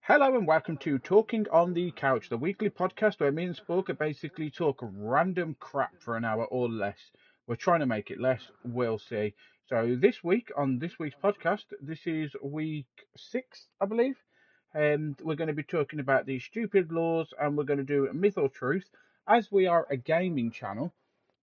Hello and welcome to Talking on the Couch, the weekly podcast where me and Sporker basically talk random crap for an hour or less. We're trying to make it less, we'll see. So this week, on this week's podcast, this is week 6, I believe, and we're going to be talking about the stupid laws and we're going to do myth or truth. As we are a gaming channel,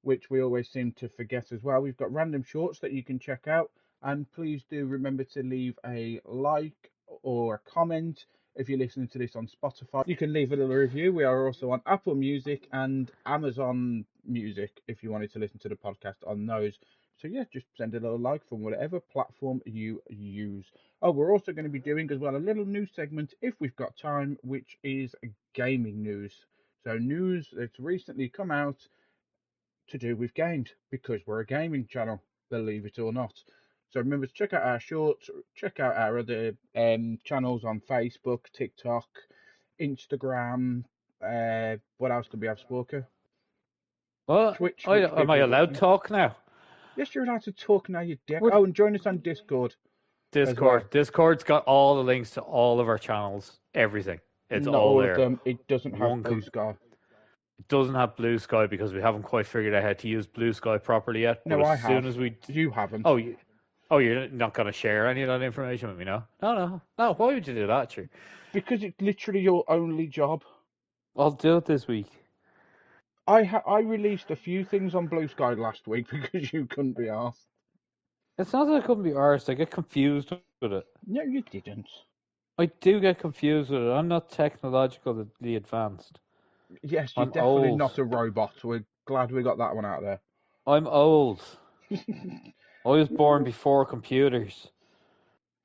which we always seem to forget as well, we've got random shorts that you can check out, and please do remember to leave a like or a comment if you're listening to this on Spotify. You can leave a little review. We are also on Apple Music and Amazon Music if you wanted to listen to the podcast on those. So yeah, just send a little like from whatever platform you use. Oh, we're also going to be doing as well a little news segment if we've got time, which is gaming news. So news that's recently come out to do with games because we're a gaming channel, believe it or not. So remember to check out our shorts, check out our other channels on Facebook, TikTok, Instagram. What else do we have, Sporker? What? Twitch. Am I allowed to talk now? Yes, you're allowed to talk now, you dick. What? Oh, and join us on Discord. Discord. Discord's got all the links to all of our channels, everything. It's Not all all there. of them. It doesn't have One Blue Sky. It doesn't have Blue Sky because we haven't quite figured out how to use Blue Sky properly yet. No, but I as have. soon as we... You haven't. Oh, you're not going to share any of that information with me, no? No. Why would you do that, sure? Because it's literally your only job. I'll do it this week. I released a few things on Blue Sky last week because you couldn't be asked. It's not that I couldn't be arsed. I get confused with it. No, you didn't. I do get confused with it. I'm not technologically advanced. Yes, you're I'm definitely old. not a robot. We're glad we got that one out there. I'm old. I was born before computers.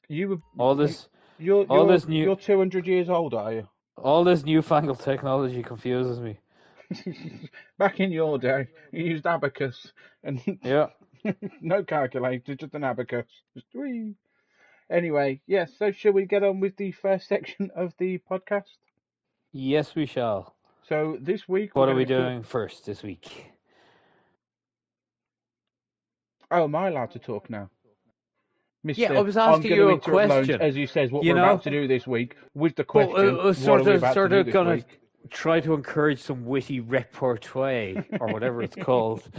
You were All this, you're 200 years old, are you? all this newfangled technology confuses me. Back in your day, you used abacus and Yeah. no calculator, just an abacus. Just wee. Anyway, yes. So shall we get on with the first section of the podcast? Yes, we shall. So this week, What are we doing first this week? Oh, am I allowed to talk now? Mr. Yeah, I was asking you a question. As he says, what we're about to do this week with the question. What are we about to do this week? Try to encourage some witty repertoire or whatever it's called.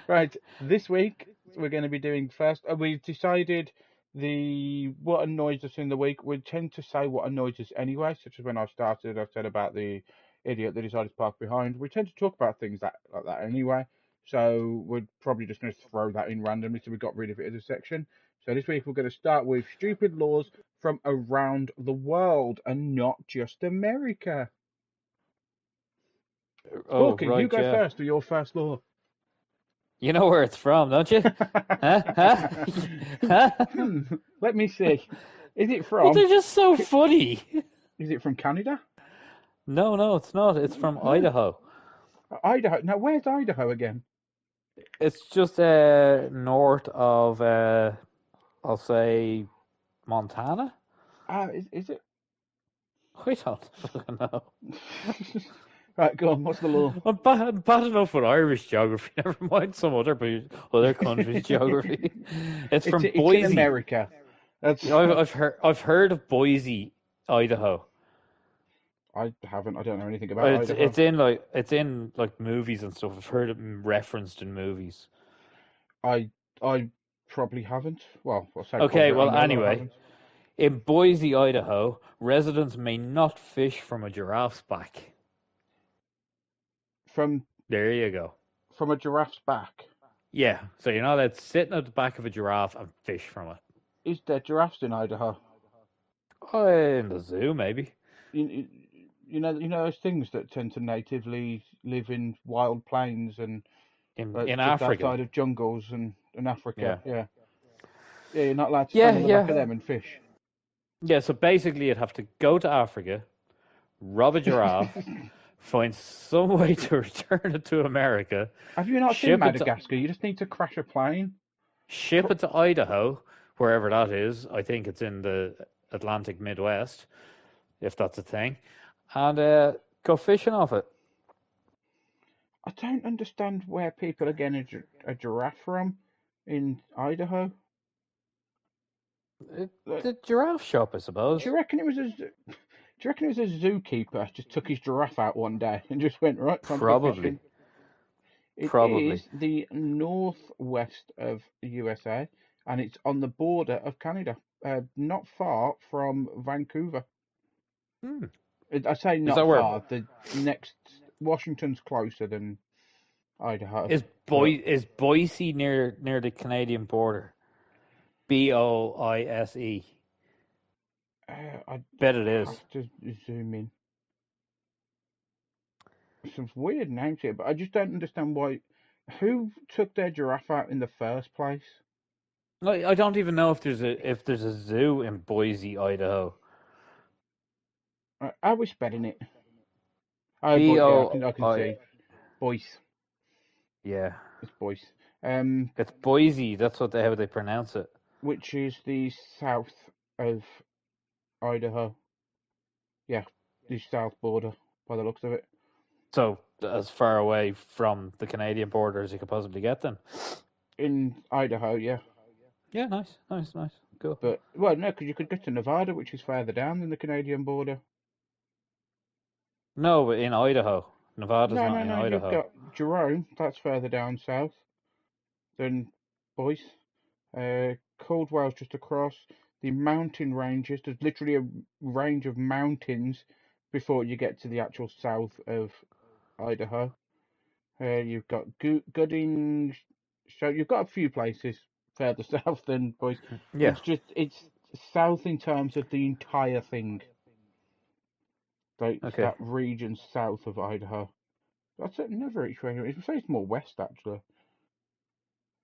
Right, this week we're going to be doing first. We've decided what annoys us in the week. We tend to say what annoys us anyway, such as when I started, I said about the idiot that decided to park behind. We tend to talk about things like that anyway. So we're probably just going to throw that in randomly so we got rid of it as a section. So this week we're going to start with stupid laws from around the world and not just America. Oh, Sporky, right, you go first with your first law. You know where it's from, don't you? Let me see. Is it from... Well, they're just so funny. Is it from Canada? No, it's not. It's from Idaho. Idaho. Now, where's Idaho again? It's just north of, I'll say, Montana. Is it? I don't fucking know. Right, go on. What's the law? I'm bad enough with Irish geography. Never mind some other countries' geography. It's from Boise, in America. I've heard of Boise, Idaho. I haven't. I don't know anything about Idaho. It's in movies and stuff. I've heard it referenced in movies. I probably haven't. Well, I'll say okay. Well, anyway, in Boise, Idaho, residents may not fish from a giraffe's back. There you go. From a giraffe's back. Yeah. So you're not allowed to sit at the back of a giraffe and fish from it. Is there giraffes in Idaho? In the zoo, maybe. You know those things that tend to natively live in wild plains and in just Africa, outside of jungles and in Africa. Yeah. You're not allowed to stand on the back of them and fish. Yeah, so basically you'd have to go to Africa, rob a giraffe, find some way to return it to America. Have you not seen Madagascar? You just need to crash a plane. Ship it to Idaho, wherever that is. I think it's in the Atlantic Midwest, if that's a thing. And go fishing off it. I don't understand where people are getting a giraffe from in Idaho. Like, The giraffe shop, I do suppose. you reckon it was a zookeeper just took his giraffe out one day and just went, right, time to go Probably. fishing? It Probably. is the northwest of the USA, and it's on the border of Canada, not far from Vancouver. Hmm. I say Is not that where far. The next Washington's closer than Idaho, but is Boise near the Canadian border? Boise. I Bet it is. have to zoom in. Some weird names here, but I just don't understand why. Who took their giraffe out in the first place? I don't even know if there's a zoo in Boise, Idaho. How are we spelling it? Oh, B but yeah, O I can I. see. Boyce. Yeah, It's Boyce. it's Boise. That's how they pronounce it. Which is the south of Idaho. Yeah, the south border by the looks of it. So as far away from the Canadian border as you could possibly get them. In Idaho, yeah. Yeah, nice, cool. But, well, no, because you could get to Nevada, which is further down than the Canadian border. No, but in Idaho. Nevada's No, not no, in no, you've Idaho. got Jerome, that's further down south than Boyce. Caldwell's just across. The mountain ranges, there's literally a range of mountains before you get to the actual south of Idaho. You've got Gooding. So you've got a few places further south than Boise. Yeah. It's south in terms of the entire thing. Like Okay. that region south of Idaho. That's never explained. It's say it's more west actually.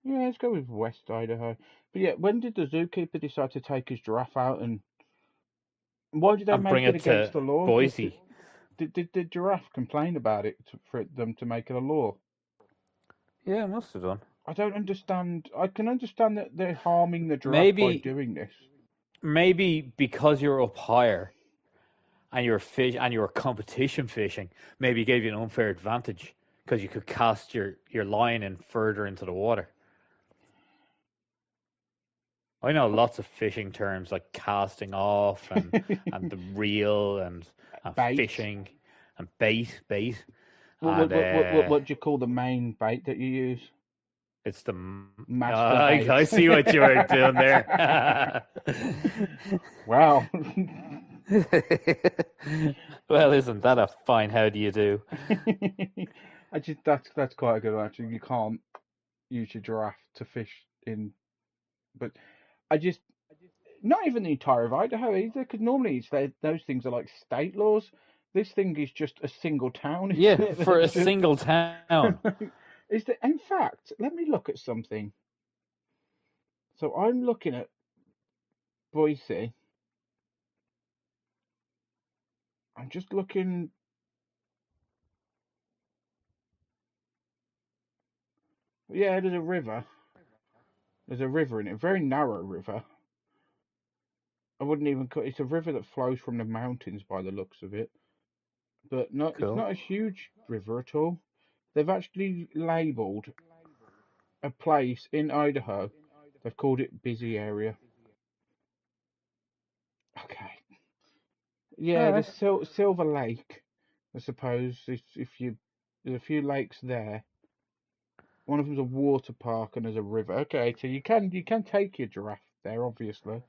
Yeah, let's go with West Idaho. But yeah, when did the zookeeper decide to take his giraffe out, and why did they And bring make it it against to the law? Boise. Did the giraffe complain about it for them to make it a law? Yeah, it must have done. I don't understand. I can understand that they're harming the giraffe by Maybe doing this. maybe because you're up higher and you're competition fishing, maybe gave you an unfair advantage because you could cast your line in further into the water. I know lots of fishing terms like casting off and the reel and Bait. fishing and bait What, and what what what what what do you call the main bait that you use? it's the Master I bait. see what you were doing there. Wow. Well, isn't that a fine how do you do? I just that's quite a good one actually. You can't use your giraffe to fish in, but I just not even the entire of Idaho either, because normally those things are like state laws. This thing is just a single town, isn't Yeah, it? for a That's just single town. is that. In fact, let me look at something. So I'm looking at Boise. I'm just looking. Yeah, there's a river. There's a river in it, a very narrow river. I wouldn't even call it's a river that flows from the mountains by the looks of it, but not. It's Cool. not a huge river at all. They've actually labelled a place in Idaho. They've called it busy area. Okay. All Yeah, the right. Silver Lake. I suppose if you there's a few lakes there. One of them's a water park and there's a river. Okay, so you can take your giraffe there, obviously.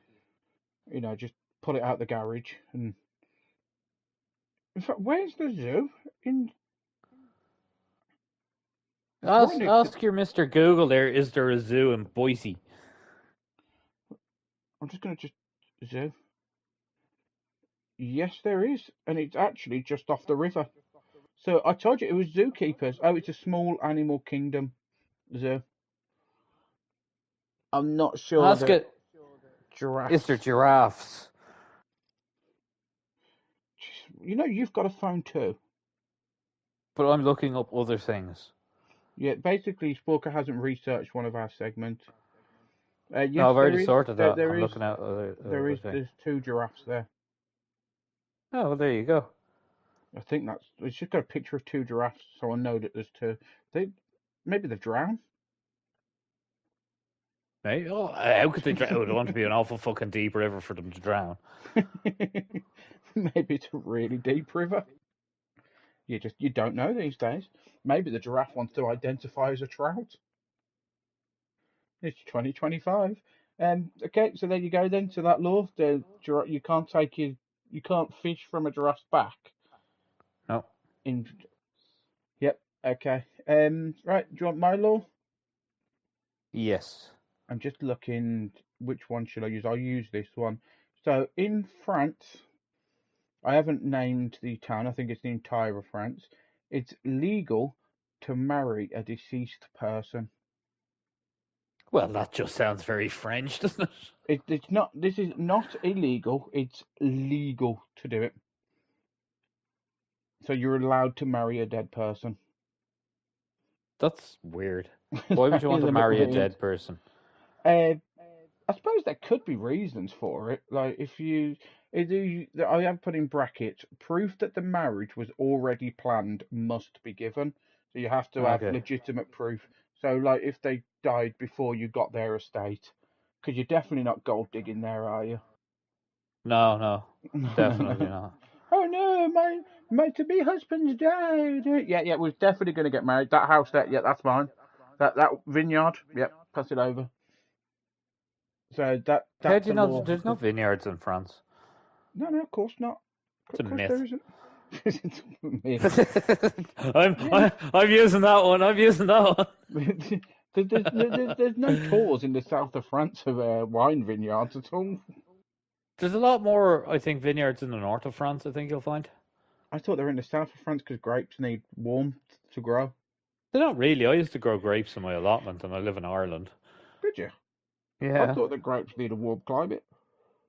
Just pull it out the garage. And in fact, where's the zoo? In It's right next to. Ask your Mr. Google there, is there a zoo in Boise? I'm just gonna just zoo. Yes, there is, and it's actually just off the river. So I told you it was zookeepers. Oh, it's a small animal kingdom zoo. I'm not sure Ask that it, is there giraffes. giraffes? You've got a phone too. But I'm looking up other things. Yeah, basically, Sporker hasn't researched one of our segments. No, Yes, I've there already is. sorted There, that. there I'm is. looking at There other is. things. There's two giraffes there. Oh, well, there you go. I think that's. It's just got a picture of two giraffes, so I know that there's two. They maybe they've drowned. Right? Oh, how could they drown? It would want to be an awful fucking deep river for them to drown. Maybe it's a really deep river. You don't know these days. Maybe the giraffe wants to identify as a trout. It's 2025. Okay, so there you go then to that law. You can't you can't fish from a giraffe's back. No. In Yep. Okay. Right. Do you want my law? Yes. I'm just looking. Which one should I use? I'll use this one. So in France, I haven't named the town. I think it's the entire of France. It's legal to marry a deceased person. Well, that just sounds very French, doesn't it? It's not. This is not illegal. It's legal to do it. So you're allowed to marry a dead person. That's weird. Why would That you want is to a bit marry a weird. dead person? Uh, I suppose there could be reasons for it. Like I have put in brackets, proof that the marriage was already planned must be given. So you have to have Okay. legitimate proof. So like if they died before you got their estate, because you're definitely not gold digging there, are you? No, No, no, definitely no. not. Oh no, my to be husband's died. Yeah, we're definitely gonna get married. That house there, yeah, that's mine. That vineyard, yep, pass it over. So How do that's you a know law. there's no vineyards in France? No, of course not. It's Of a course there myth. isn't. It's a myth. I'm, Yeah. I, I'm using that one. I'm using that one. There's no tours in the south of France of wine vineyards at all. There's a lot more, I think, vineyards in the north of France, I think you'll find. I thought they were in the south of France because grapes need warmth to grow. They're not really. I used to grow grapes in my allotment and I live in Ireland. Did you? I Yeah. thought that grapes need a warm climate.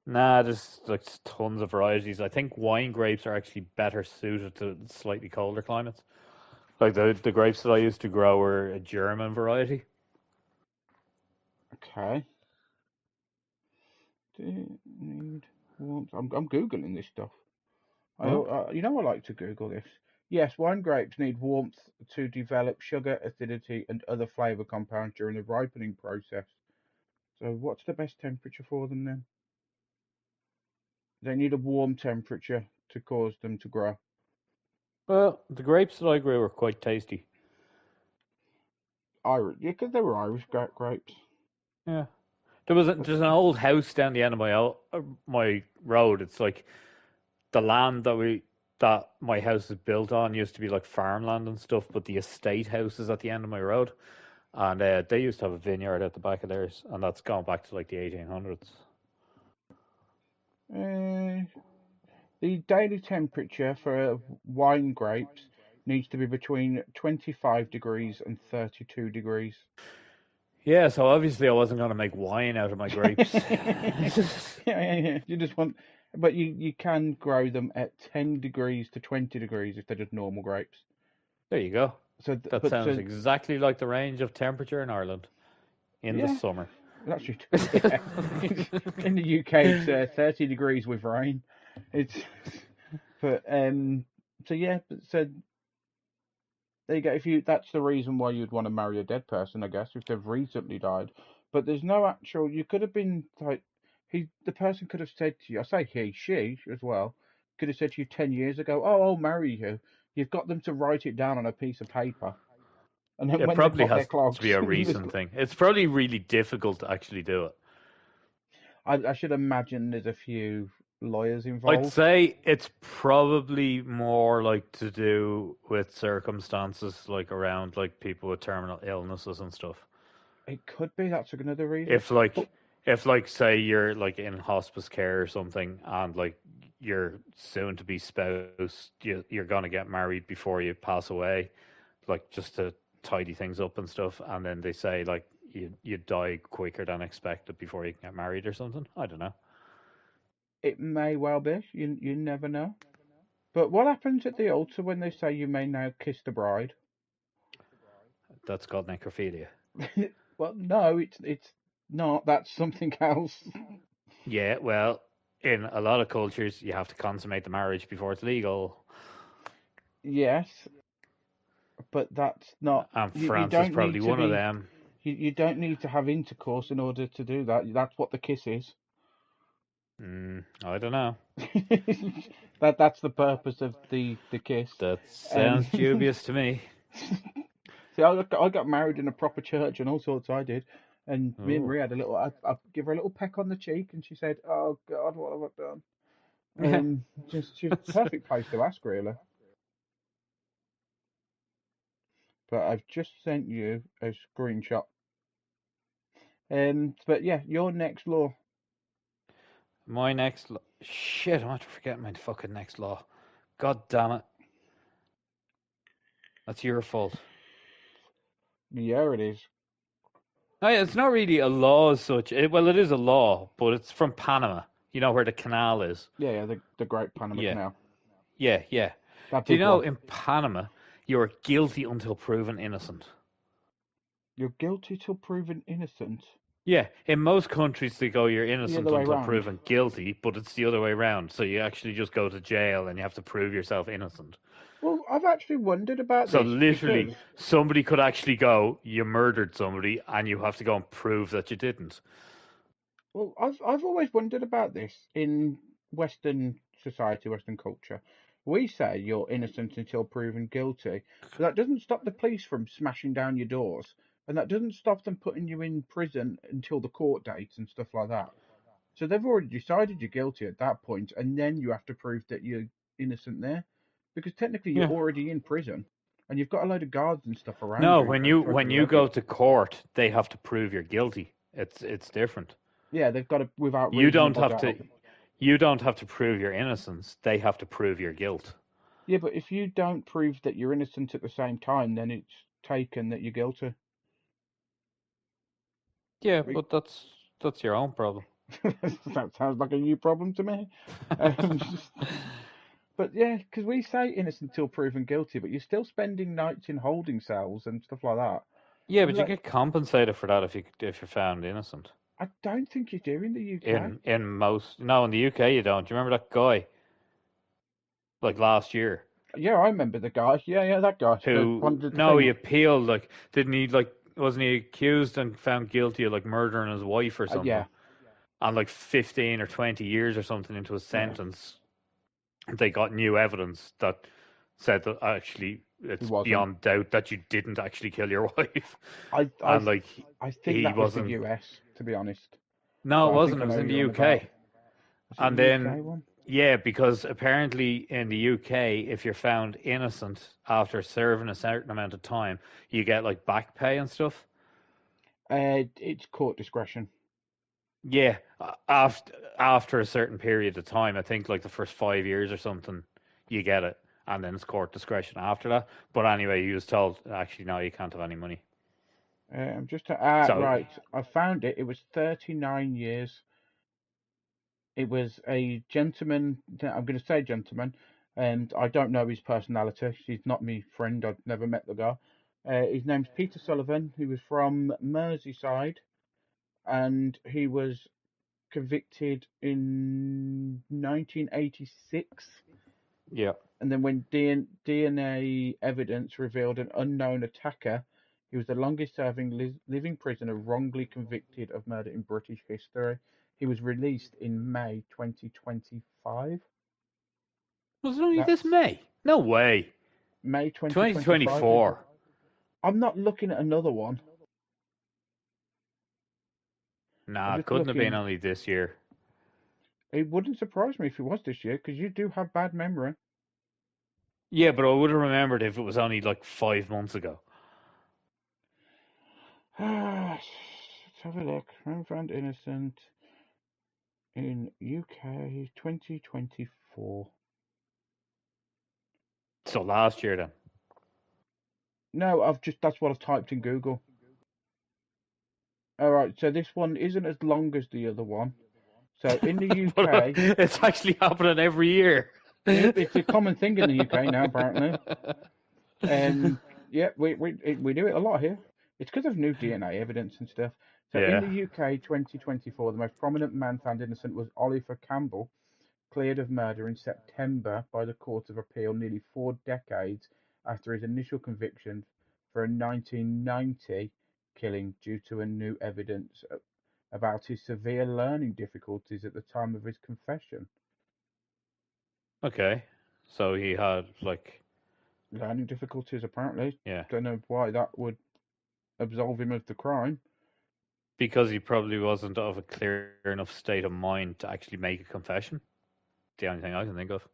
Nah, there's like tons of varieties. I think wine grapes are actually better suited to slightly colder climates. Like the grapes that I used to grow were a German variety. Okay. Do need warmth. I'm googling this stuff. Huh? I like to Google this. Yes, wine grapes need warmth to develop sugar, acidity, and other flavor compounds during the ripening process. So, what's the best temperature for them then? They need a warm temperature to cause them to grow. Well, the grapes that I grew were quite tasty. Irish, yeah, because they were Irish grapes. Yeah. There's an old house down the end of my road. It's like the land that my house is built on used to be like farmland and stuff, but the estate house is at the end of my road, and they used to have a vineyard at the back of theirs, and that's gone back to like the 1800s. Uh, the daily temperature for wine grapes needs to be between 25 degrees and 32 degrees. Yeah, so obviously I wasn't going to make wine out of my grapes. Yeah. You just want, but you can grow them at 10 degrees to 20 degrees if they're just normal grapes. There you go. So, That sounds exactly like the range of temperature in Ireland in the yeah, summer. that's true. Yeah, in the UK it's 30 degrees with rain. It's but so yeah, so there you go. If you that's the reason why you'd want to marry a dead person, I guess, if they've recently died. But there's no actual. You could have been like the person could have said to you. I say he, she as well. Could have said to you 10 years ago, "Oh, I'll marry you." You've got them to write it down on a piece of paper, and then It when they've probably got their has to be clocks, a recent thing. It's probably really difficult to actually do it. I should imagine there's a few lawyers I'd involved. say it's probably more like to do with circumstances like around like people with terminal illnesses and stuff. It could be that's another reason. If But like if like say you're like in hospice care or something and like your soon to be spouse you're gonna get married before you pass away, like just to tidy things up and stuff, and then they say like you die quicker than expected before you can get married or something. I don't know. it may well be. You never know. But what happens at the altar when they say you may now kiss the bride? That's called necrophilia. Well, no, it's not. That's something else. Yeah, well, in a lot of cultures, you have to consummate the marriage before it's legal. Yes, but that's not. And You France is don't probably need to one of be. them. You don't need to have intercourse in order to do that. That's what the kiss is. I don't know. That's the purpose of the kiss. That Um, sounds dubious to me. See, I got married in a proper church and all sorts. I did, and me and Oh. Marie had a little. I give her a little peck on the cheek, and she said, "Oh God, what have I done?" Yeah. Just she's the perfect place to ask, really. But I've just sent you a screenshot. But yeah, your next law. My next law. Shit, I'm about to forget my fucking next law. God damn it. That's your fault. Yeah, it is. Oh, yeah, it's not really a law as such. Well, it is a law, but it's from Panama. You know where the canal is. Yeah, yeah, the Great Panama Yeah, Canal, yeah. that Do you big know one. in Panama you're guilty until proven innocent? You're guilty till proven innocent. Yeah, in most countries they go you're The other innocent way until round. proven guilty, but it's the other way around. So you actually just go to jail and you have to prove yourself innocent. Well, I've actually wondered about So this literally, because, somebody could actually go, you murdered somebody, and you have to go and prove that you didn't. well, I've always wondered about this in Western society, Western culture. We say you're innocent until proven guilty, but that doesn't stop the police from smashing down your doors, and that doesn't stop them putting you in prison until the court dates and stuff like that. So they've already decided you're guilty at that point, and then you have to prove that you're innocent there, because technically you're Yeah. already in prison, and you've got a load of guards and stuff around No, you trying to when you arrest you. go to court, they have to prove you're guilty. It's different. Yeah, they've got to without You don't reasonable have to doubt. you don't have to prove your innocence. They have to prove your guilt. Yeah, but if you don't prove that you're innocent at the same time, then it's taken that you're guilty. Yeah, Like, but that's your own problem. that sounds like a new problem to me. Um, but yeah, because we say innocent till proven guilty, but you're still spending nights in holding cells and stuff like that. Yeah, And but you like, get compensated for that if you're found innocent. I don't think you do in the UK. In most no, in the UK you don't. Do you remember that guy like last year Yeah, I remember the guy. Yeah, yeah, that guy. The who one, the no, he thing. appealed like didn't he like wasn't he accused and found guilty of like murdering his wife or Yeah, something? And like 15 or 20 years or something into his yeah. sentence, they got new evidence that said that actually He it's wasn't. beyond doubt that you didn't actually kill your wife. I, I, And like I think he that was the wasn't. US, to be honest. No, But it I think wasn't. I It was know who in the you're on UK. about. Was it the And UK then, one? yeah, because apparently in the UK, if you're found innocent after serving a certain amount of time, you get like back pay and stuff. It's court discretion. Yeah, after a certain period of time, I think like the first 5 years or something, you get it, and then it's court discretion after that. But anyway, he was told actually no, you can't have any money. I'm just So right. I found it. It was 39 years. It was a gentleman. I'm going to say gentleman, and I don't know his personality. He's not my friend. I've never met the guy. His name's Peter Sullivan. He was from Merseyside, and he was convicted in 1986. yeah, And then when DNA evidence revealed an unknown attacker, he was the longest serving living prisoner wrongly convicted of murder in British history. He was released in May 2025. was it only this That's May? No way. May 2025. 2024. I'm not looking at another one. I'm Nah, it just couldn't have been looking. only this year. It wouldn't surprise me if it was this year because you do have bad memory. Yeah, but I would have remembered if it was only like 5 months ago. Let's have a look. I'm found innocent in UK 2024. So last year then. No, that's what I've typed in Google. All right, so this one isn't as long as the other one. So in the But UK, it's actually happening every year. yep, it's a common thing in the UK now, apparently. Yeah, we do it a lot here. It's because of new DNA evidence and stuff. So in Yeah. the UK, 2024, the most prominent man found innocent was Oliver Campbell, cleared of murder in September by the Court of Appeal, nearly 4 decades after his initial conviction for a 1990 killing due to a new evidence about his severe learning difficulties at the time of his confession. Okay. So he had like, Learning difficulties, apparently. yeah, Don't know why that would absolve him of the crime. because he probably wasn't of a clear enough state of mind to actually make a confession. The only thing I can think of.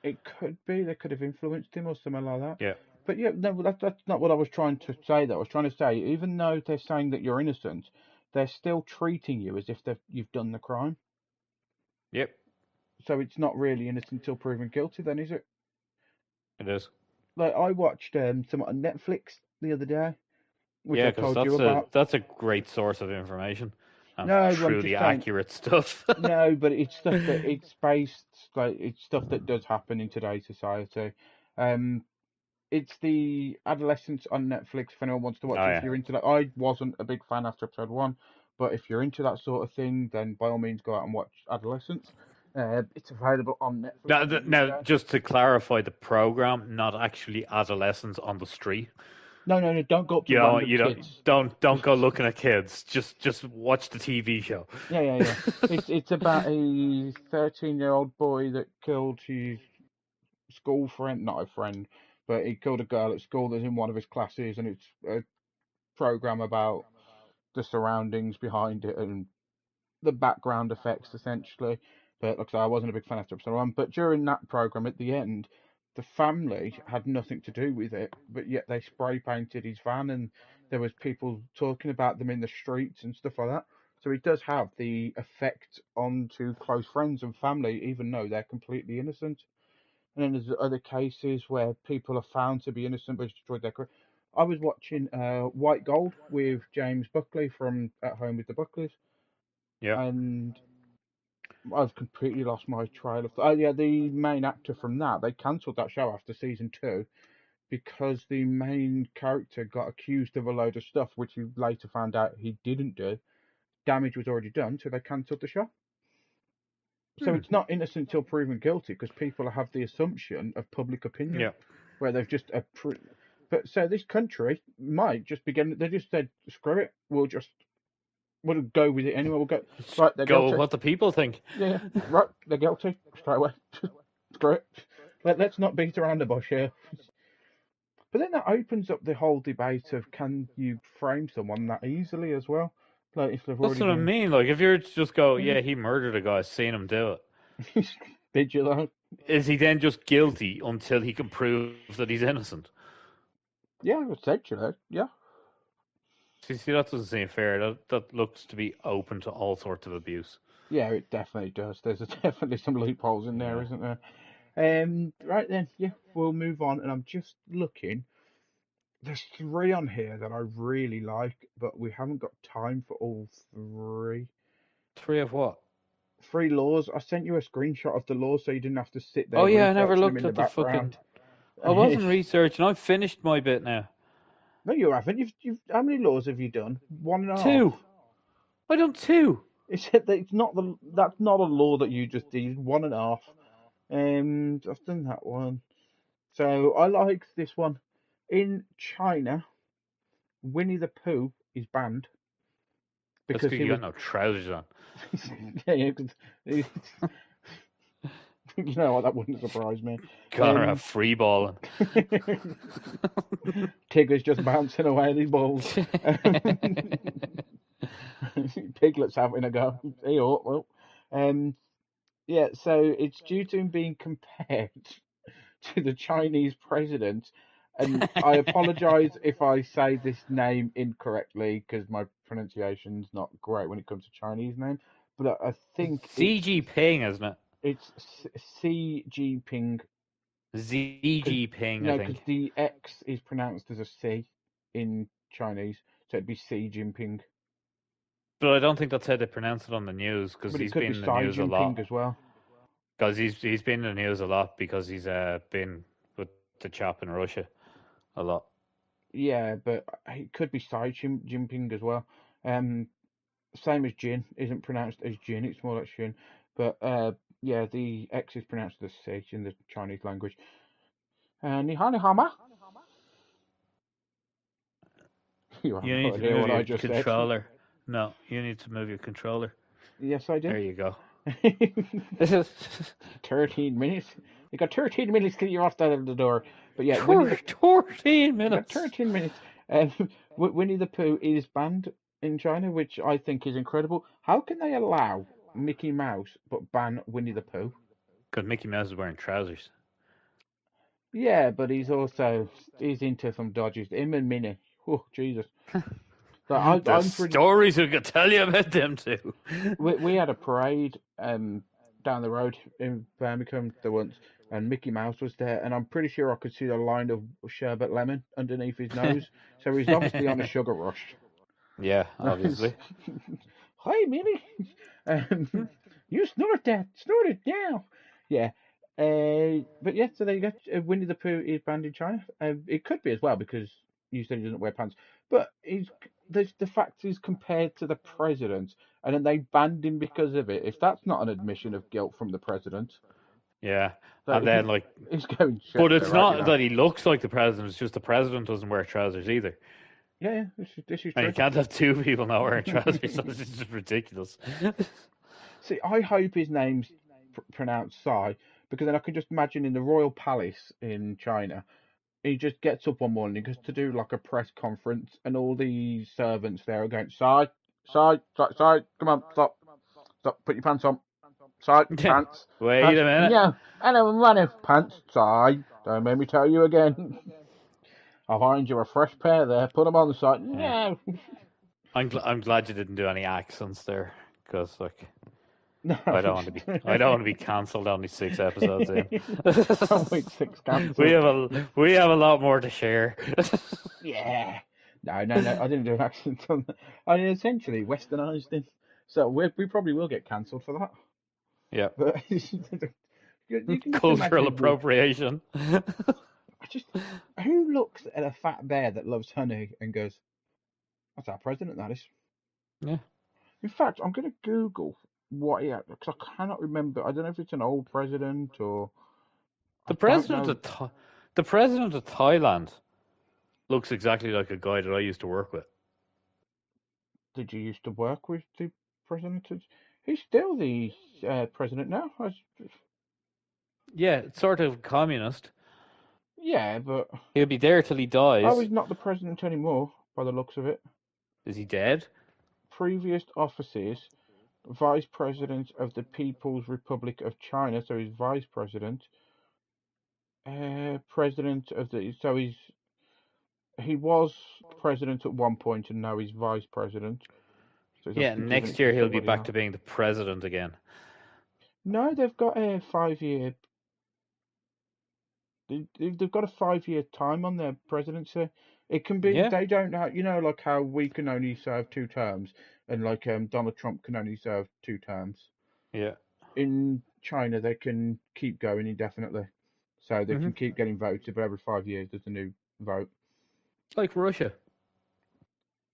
It could be they could have influenced him or something like that. Yeah. But yeah, no, that's not what I was trying to say. Though I was trying to say, even though they're saying that you're innocent, they're still treating you as if you've done the crime. Yep. So it's not really innocent until proven guilty, then, is it? It is. Like I watched some on Netflix the other day, which Yeah, I because told you that's a about. that's a great source of information and No, I'm truly just saying. accurate stuff. No, but it's stuff that it's based like it's stuff that does happen in today's society. Um, it's the Adolescence on Netflix. If anyone wants to Oh watch it, if yeah. you're into that, I wasn't a big fan after episode one, but if you're into that sort of thing, then by all means go out and watch Adolescence. It's available on Netflix Now, in the now, UK. just to clarify, the program, not actually adolescents on the street. No, no, no, don't go up to You know, random you don't kids. don't Just go looking at kids. Just watch the TV show. yeah, yeah, yeah. It's about a 13-year-old boy that killed his school friend, not a friend, but he killed a girl at school that's in one of his classes, and it's a program about the surroundings behind it and the background effects essentially. But like I said, I wasn't a big fan after episode one. But during that program, at the end, the family had nothing to do with it, but yet they spray painted his van, and there was people talking about them in the streets and stuff like that. So it does have the effect onto close friends and family, even though they're completely innocent. And then there's other cases where people are found to be innocent but destroyed their career. I was watching White Gold with James Buckley from At Home with the Buckleys, Yeah. and I've completely lost my trail of. Oh yeah, the main actor from that, they cancelled that show after season two because the main character got accused of a load of stuff which he later found out he didn't do. Damage was already done, so they cancelled the show. So Hmm. it's not innocent until proven guilty because people have the assumption of public opinion Yeah. where they've just but so this country might just begin. They just said, "Screw it, we'll go with it anyway. We'll go Just right. They're go with guilty. what the people think. Yeah, yeah. Right. They're guilty straight away. Screw it. Let's not beat around the bush here." But then that opens up the whole debate of can you frame someone that easily as well? Like if they've That's already what I been. mean. Like, if you're to just go, Yeah. yeah, he murdered a guy, seen him do it. Did you though? Is he then just guilty until he can prove that he's innocent? Yeah, essentially. Yeah. See, that doesn't seem fair. That looks to be open to all sorts of abuse. Yeah, it definitely does. There's definitely some loopholes in there, Yeah. isn't there? Right then, yeah, we'll move on. And I'm just looking. There's three on here that I really like, but we haven't got time for all three. Three of what? Three laws. I sent you a screenshot of the laws so you didn't have to sit Oh there yeah, I never researching them looked in the at the fucking. background. I wasn't researching. I've finished my bit now. No, you haven't. You've how many laws have you done? One and a half. Two. I done two. It's not that's not a law that you just did. One and a half. I've done that one. So I like this one. In China, Winnie the Pooh is banned That's because because he you was. got no trousers on. Yeah, yeah, 'cause you know what? That wouldn't surprise me. Connor have free balling. Tigger's just bouncing away these balls. Piglet's having a go. He ought, well. Um, yeah, so it's due to him being compared to the Chinese president. And I apologize if I say this name incorrectly because my pronunciation's not great when it comes to Chinese name. But I think CG Ping, isn't it? it's Xi Jinping. Cause, ZG Ping, I no, because think. the X is pronounced as a C in Chinese, so it'd be Xi Jinping. But I don't think that's how they pronounce it on the news because But it he's could be been in Xi the news a lot. Jinping as well. Because he's been in the news a lot because he's been with the chap in Russia a lot. Yeah, but it could be Xi Jinping as well. Same as Jin, isn't pronounced as Jin, it's more like Shin. But yeah, the X is pronounced as C in the Chinese language. Ni hao ma. You have You no need to idea move what I your just said. controller. No, you need to move your controller. Yes, I do. There you go. 13 minutes. You got 13 minutes till you're off the door. But yeah, 14 you got minutes. 13 minutes. Um, Winnie the Pooh is banned in China, which I think is incredible. How can they allow Mickey Mouse but ban Winnie the Pooh? Because Mickey Mouse is wearing trousers. Yeah, but he's into some dodges. Him and Minnie. Oh Jesus! So The I'm pretty. stories we could tell you about them too. We had a parade down the road in Birmingham the once, and Mickey Mouse was there, and I'm pretty sure I could see the line of sherbet lemon underneath his nose. So he's obviously on a sugar rush. Yeah, obviously. Hi, Minnie. Um, you snort that. Snort it now. Yeah. But yeah, so there you go. Winnie the Pooh is banned in China. It could be as well because you said he doesn't wear pants. But the fact is compared to the president, and then they banned him because of it. If that's not an admission of guilt from the president, Yeah. so And then, like, he's going but Scheffler, it's right? You not know. that he looks like the president, it's just the president doesn't wear trousers either. Yeah, this is And true. you can't have two people not wearing trousers. That's just ridiculous. See, I hope his name's pronounced Sai, because then I can just imagine in the royal palace in China, he just gets up one morning just to do like a press conference, and all the servants there are going, Sai, Sai, Sai, Sai, come on, stop, stop, put your pants on, Sai, pants, Wait pants, a minute. no, I don't run of pants, Sai, don't make me tell you again. I'll find you a fresh pair there, put them on, Sai, Yeah. no. I'm glad you didn't do any accents there, because like No. I don't want to be cancelled only 6 episodes in. Can't wait 6 we cancelled. have a lot more to share. Yeah. No, no, no. I didn't do an accent on that. I essentially westernised him. So we probably will get cancelled for that. Yeah. But you can just imagine Cultural him walk. appropriation. I just who looks at a fat bear that loves honey and goes, "That's our president, that is." Yeah. In fact, I'm going to Google what he had because I cannot remember. I don't know if it's an old president or I The don't president know. of the president of Thailand looks exactly like a guy that I used to work with. Did you used to work with the president? He's still the president now. Yeah, sort of communist. Yeah, but He'll be there till he I dies. was not the president anymore, by the looks of it. Is he dead? Previous offices, Vice President of the People's Republic of China, so he's Vice President. President of the, so he was President at one point and now he's Vice President. So he's Yeah, obviously given next it to year he'll be somebody back else. to being the president again. No, they've got a 5 year. They've got a 5 year time on their presidency. It can be Yeah, they don't have, like how we can only serve 2 terms, and like Donald Trump can only serve 2 terms. yeah. In China, they can keep going indefinitely, so they Hmm. can keep getting voted. But every 5 years, there's a new vote. Like Russia.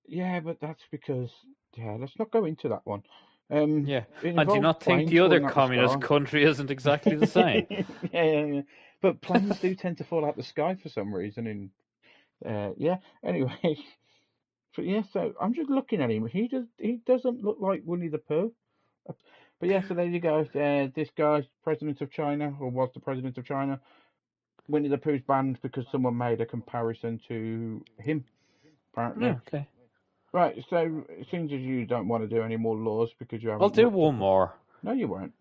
Yeah, but that's because let's not go into that one. Yeah. It And do you involves not think planes the other falling out the communist sky. country isn't exactly the same? Yeah. But planes do tend to fall out the sky for some reason. Yeah. Anyway, but yeah. So I'm just looking at him. He doesn't look like Winnie the Pooh. But yeah. So there you go. This guy's president of China, or was the president of China. Winnie the Pooh's banned because someone made a comparison to him. Apparently. Yeah, okay. Right. So it seems as you don't want to do any more laws because you I'll haven't do looked one up. more. No, you won't.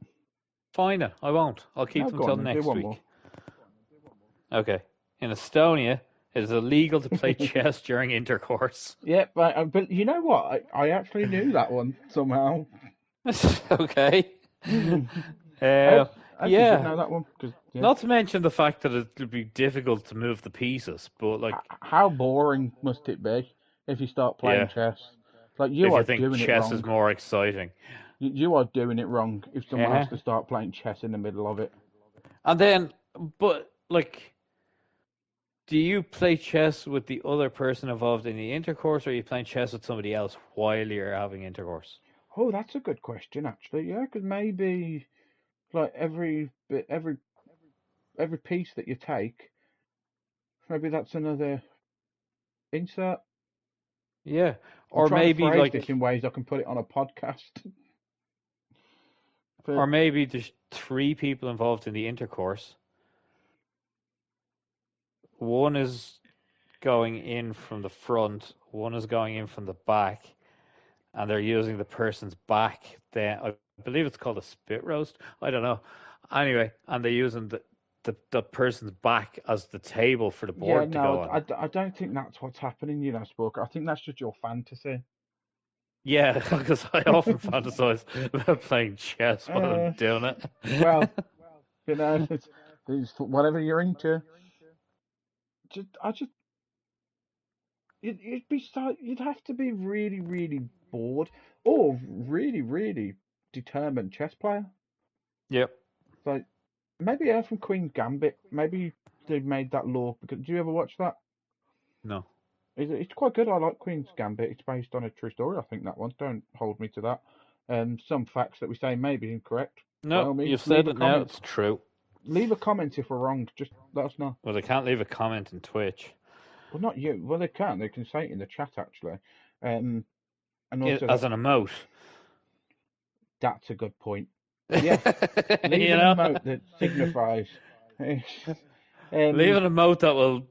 Fine, then. I won't. I'll keep No, them go on till then. Do next one more. week. Okay. In Estonia, it is illegal to play chess during intercourse. Yeah, but you know what? I actually knew that one somehow. Okay. Mm. I hope you did Yeah. know that one because yeah. Not to mention the fact that it would be difficult to move the pieces, but like, How boring must it be if you start playing yeah, chess? Like you if you are think doing it chess is wrong. more exciting. You are doing it wrong if someone has Yeah. to start playing chess in the middle of it. And then, but like, do you play chess with the other person involved in the intercourse, or are you playing chess with somebody else while you're having intercourse? Oh, that's a good question actually. Yeah, because maybe like every piece that you take, maybe that's another insert. Yeah. I'm Or trying to maybe phrase this like, in ways I can put it on a podcast. or But maybe there's 3 people involved in the intercourse. One is going in from the front, one is going in from the back, and they're using the person's back. Then I believe it's called a spit roast. I don't know. Anyway, and they're using the person's back as the table for the yeah, board to no, go on. I don't think that's what's happening, Spook. I think that's just your fantasy. Yeah, because I often fantasize about playing chess while I'm Uh, doing it. well, it's whatever you're into. I just, it'd be so, you'd have to be really, really bored or really, really determined chess player. Yep. Like maybe from Queen's Gambit. Maybe they made that law. Because do you ever watch that? No. It's quite good. I like Queen's Gambit. It's based on a true story. I think that one. Don't hold me to that. Some facts that we say may be incorrect. By No, all means, you've said it now. It's true. Leave a comment if we're wrong. Just let us know. Well, they can't leave a comment in Twitch. Well, not you. Well, they can. They can say it in the chat actually. And also As an emote. that's a good point. Yes, leave You an know? emote that signifies. Leave an emote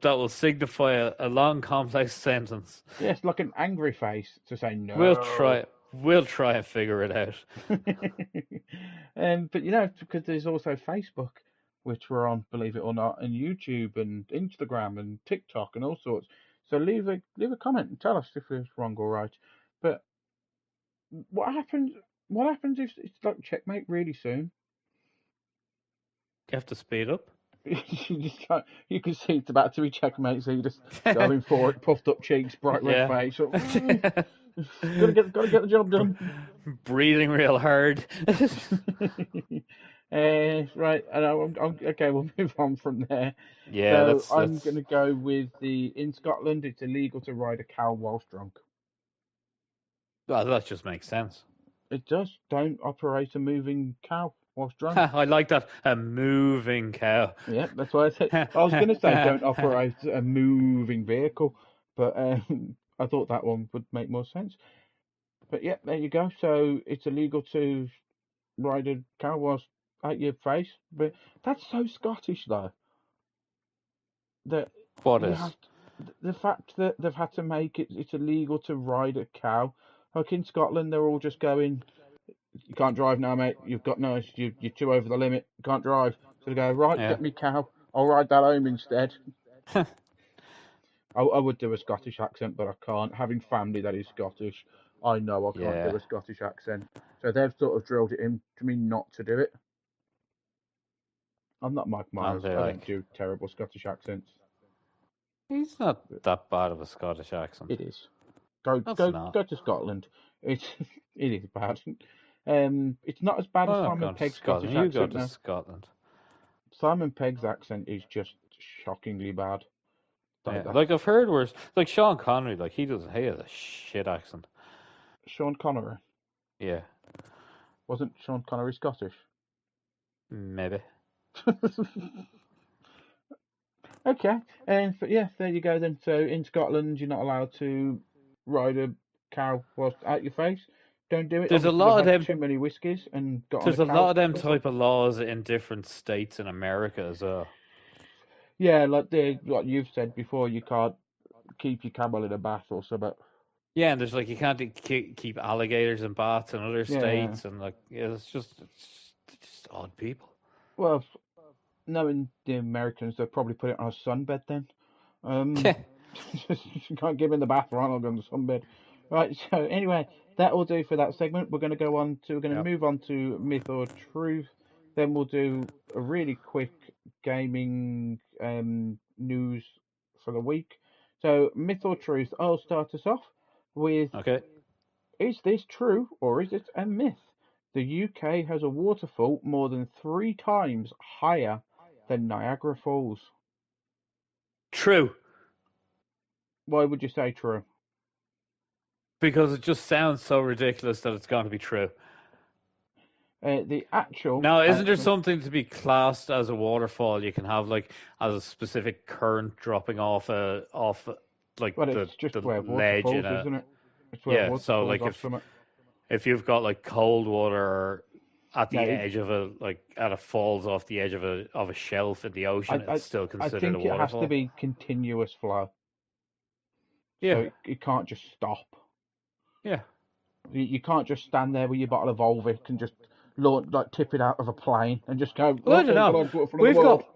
that will signify a long, complex sentence. Yes, like an angry face to say We'll no. try. We'll try and figure it out. But because there's also Facebook, which we're on, believe it or not, and YouTube and Instagram and TikTok and all sorts. So leave a comment and tell us if it's wrong or right. But what happens? What happens if it's like checkmate really soon? You have to speed up. You can see it's about to be checkmate, so you just going for it, puffed up cheeks, bright red Yeah. face. Gotta get the job done. Breathing real hard. Right, and okay. We'll move on from there. Yeah, So that's I'm gonna go with in Scotland. It's illegal to ride a cow whilst drunk. well, that just makes sense. It does. Don't operate a moving cow whilst drunk. I like that. A moving cow. Yeah, that's why I said. I was gonna say don't operate a moving vehicle, but I thought that one would make more sense. But yeah, there you go. So it's illegal to ride a cow whilst at your face. But that's so Scottish though. That What you is? have the fact that they've had to make it's illegal to ride a cow. Like in Scotland, they're all just going, "You can't drive now, mate. You've got no, you're too over the limit. You can't drive." So they go, "Right, Yeah. get me cow. I'll ride that home instead." I would do a Scottish accent, but I can't. Having family that is Scottish, I know I can't Yeah. do a Scottish accent. So they've sort of drilled it into me not to do it. I'm not Mike And Myers. they're I don't like, do terrible Scottish accents. he's not that bad of a Scottish accent. It is. Go That's go not. go to Scotland. It's it is bad. It's not as bad as I'm not Simon going to Pegg's Scotland. Scottish You go accent to now. Scotland. Simon Pegg's accent is just shockingly bad. Yeah, That's like I've heard worse. Like Sean Connery, like he has a shit accent. Sean Connery. Yeah, Wasn't Sean Connery Scottish? maybe. Okay, but yeah, there you go then. So in Scotland, you're not allowed to ride a cow whilst at your face. Don't do it. There's a Obviously, they've lot of had them. too many whiskies and got on a There's a cow. lot of them type of laws in different states in America as well. Yeah, like you've said before, you can't keep your camel in a bath or something. Yeah, and there's like you can't keep alligators in baths in other Yeah. states, and like yeah, it's just odd people. Well, knowing the Americans, they'll probably put it on a sunbed then. Um, you can't give him the bath right on the sunbed. Right. So anyway, that will do for that segment. We're going to Yep. move on to myth or truth. Then we'll do a really quick gaming news for the week. So myth or truth. I'll start us off with: Okay. is this true or is it a myth? The UK has a waterfall more than 3 times higher than Niagara Falls. True, Why would you say true? because it just sounds so ridiculous that it's going to be true. The actual Now, isn't there answer. something to be classed as a waterfall? You can have like as a specific current dropping off like Well, it's just the where water ledge in falls, a isn't it? It's where yeah. water So falls like off something. if you've got like cold water at No, the edge of and it falls off the edge of a shelf in the ocean, I, it's I, still I considered a think it has to waterfall. be continuous flow, so Yeah, it can't just stop. yeah. You can't just stand there with your bottle of Volvic and just like tip it out of a plane and just go, Well, I oh, don't there's the know. largest waterfall in the We've world. got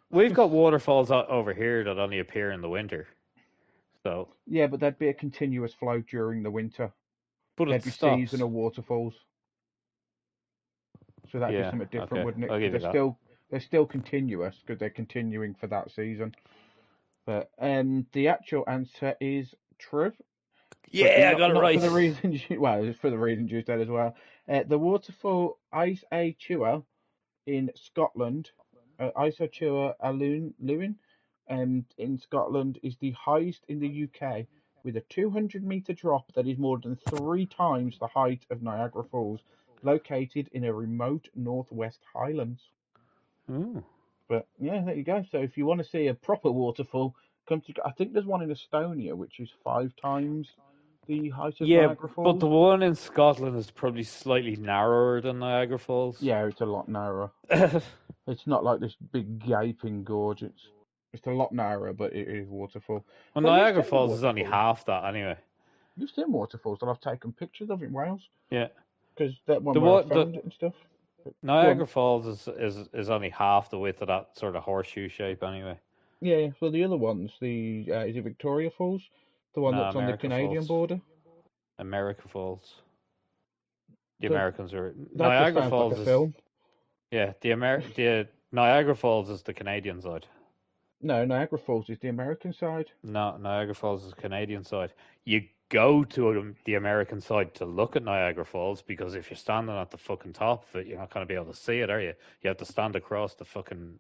we've got waterfalls over here that only appear in the winter. So, Yeah, but there'd be a continuous flow during the winter. but it There'd be stops. seasonal waterfalls, so that'd be Yeah. something different, Okay. wouldn't it? I'll Because give you that. they're still continuous because they're continuing for that season. But the actual answer is true, but Yeah, I got it not for right. the reasons well, it's for the reasons you said as well. The waterfall Ice Chua in Scotland, Ice Chua Lewin, in Scotland is the highest in the UK with a 200-meter drop that is more than 3 times the height of Niagara Falls, located in a remote northwest Highlands. Ooh. But yeah, there you go. So if you want to see a proper waterfall, come to. I think there's one in Estonia which is 5 times the height of Yeah, Niagara but Falls. the one in Scotland is probably slightly narrower than Niagara Falls. Yeah, it's a lot narrower. It's not like this big gaping gorge. It's a lot narrower, but it is waterfall. Well, So you've Niagara seen Falls is only waterfalls. half that anyway. You've seen waterfalls that I've taken pictures of in Wales Yeah. because that one The where I what the filmed it and stuff. But go on. Niagara Falls is only half the width of that sort of horseshoe shape anyway. Yeah. So the other ones, the is it Victoria Falls, the one No, that's on the America Canadian Falls. border. America Falls. The So Americans are that just Niagara sounds like a Falls is film. yeah, the Niagara Falls is the Canadian side. No, Niagara Falls is the American side. No, Niagara Falls is the Canadian side. You go to the American side to look at Niagara Falls because if you're standing at the fucking top of it, you're not going to be able to see it, are you? You have to stand across the fucking.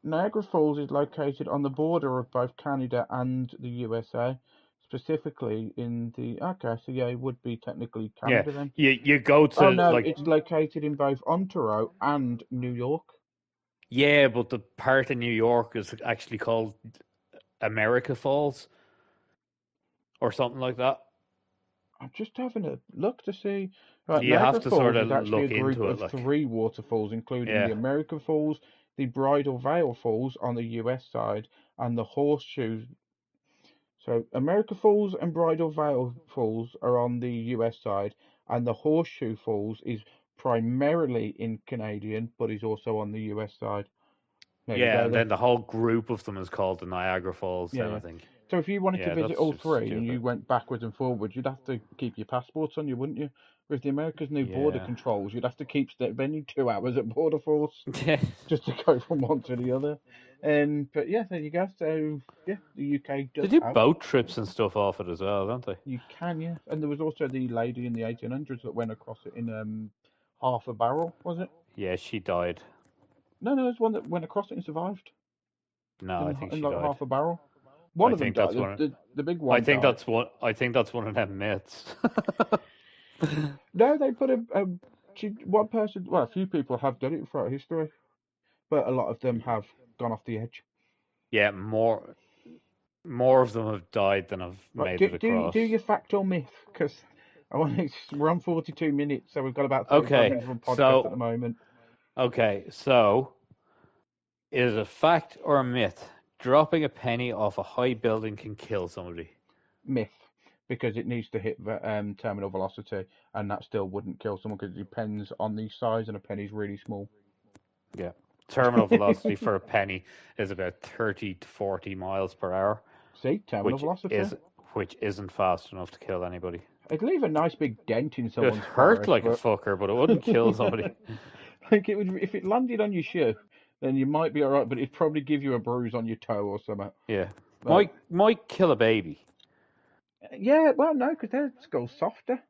Niagara Falls is located on the border of both Canada and the USA, specifically in the. Okay, so yeah, it would be technically Yeah, Canada then. you go Oh to no, like it's located in both Ontario and New York. yeah, but the part in New York is actually called America Falls or something like that. I'm just having a look to see. Right, You have Niagara to sort Falls of is actually a look group into it, of like 3 waterfalls, including the yeah, American Falls, the Bridal Veil Falls on the US side, and the Horseshoe. So America Falls and Bridal Veil Falls are on the US side, and the Horseshoe Falls is primarily in Canadian, but is also on the US side. There you yeah, go and then. then the whole group of them is called the Niagara Falls. Yeah, Then I yeah. think So if you wanted to yeah, visit that's all just 3 and you stupid. went backwards and forwards, you'd have to keep your passports on you, wouldn't you? With the America's new border Yeah. controls, you'd have to keep spending 2 hours at border force just to go from one to the other. But yeah, there you go. So yeah, the UK They does do have. boat trips and stuff off it as well, don't they? You can, yeah. And there was also the lady in the 1800s that went across it in half a barrel, was it? Yeah, she died. No, no, there's one that went across it and survived No, I think in she like died. half a barrel. One I of them think died. that's one. The big I one think died. that's one. I think that's one of them myths. No, they put one person. Well, a few people have done it throughout history, but a lot of them have gone off the edge. Yeah, more of them have died than have Right, made it do across. your fact or myth, because I want to. We're on 42 minutes, so we've got about 35 Okay, minutes of a podcast at the so moment. is it a fact or a myth? Dropping a penny off a high building can kill somebody. Myth, because it needs to hit the terminal velocity, and that still wouldn't kill someone because it depends on the size, and a penny's really small. Yeah, terminal velocity for a penny is about 30 to 40 miles per hour, See, terminal which velocity. is which isn't fast enough to kill anybody. It'd leave a nice big dent in It would someone's hurt forehead, like a but fucker, but it wouldn't kill somebody. like it would if it landed on your shoe, then you might be alright, but it'd probably give you a bruise on your toe or something. Yeah, But might kill a baby. yeah, well, no, because their skull's softer.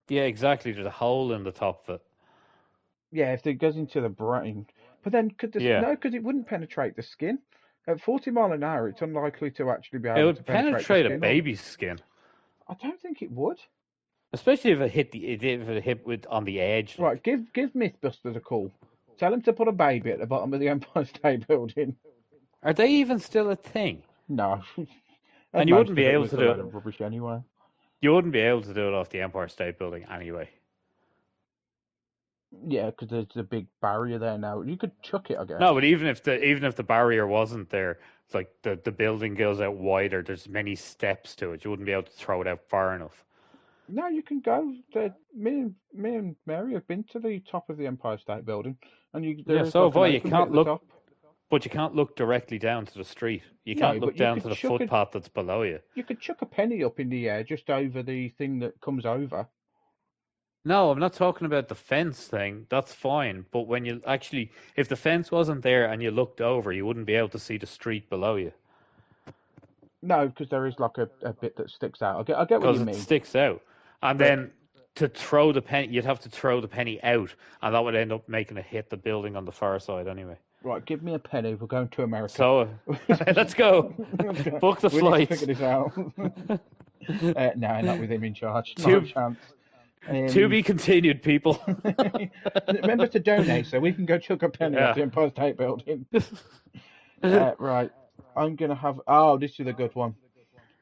Yeah, exactly. There's a hole in the top of it. Yeah, if it goes into the brain, but then Yeah, no, because it wouldn't penetrate the skin. At 40 mile an hour, it's unlikely to actually be it able to would penetrate the penetrate a skin. Or baby's skin, I don't think it would. especially if it hit with on the edge. Right, Like, give MythBusters a call. Tell them to put a baby at the bottom of the Empire State Building. are they even still a thing? No, And you wouldn't most be of it able was to a do load it. of rubbish anyway. You wouldn't be able to do it off the Empire State Building anyway. Yeah, because there's a big barrier there now. You could chuck it, I guess. No, but even if the barrier wasn't there, it's like the building goes out wider. There's many steps to it. You wouldn't be able to throw it out far enough. No, you can go. Me and Mary have been to the top of the Empire State Building, and there Yeah, is so like have an I. You open bit can't at the look, top. but you can't look directly down to the street. You can't No, look but you down could to the chuck a footpath that's below you. you could chuck a penny up in the air just over the thing that comes over. No, I'm not talking about the fence thing. That's fine. But when you actually, if the fence wasn't there and you looked over, you wouldn't be able to see the street below you No, because there is like a bit that sticks out. I get what you because it mean, sticks out. And but then to throw the penny, you'd have to throw the penny out, and that would end up making it hit the building on the far side anyway. right, give me a penny. We're going to America. So let's go. Let's go. Book the We need to flights. figure this out. No, not with him in charge. Not a to chance. to be continued, people. Remember to donate so we can go chuck a penny off Yeah. the Empire State Building. Right. I'm going to have. Oh, this is a good one.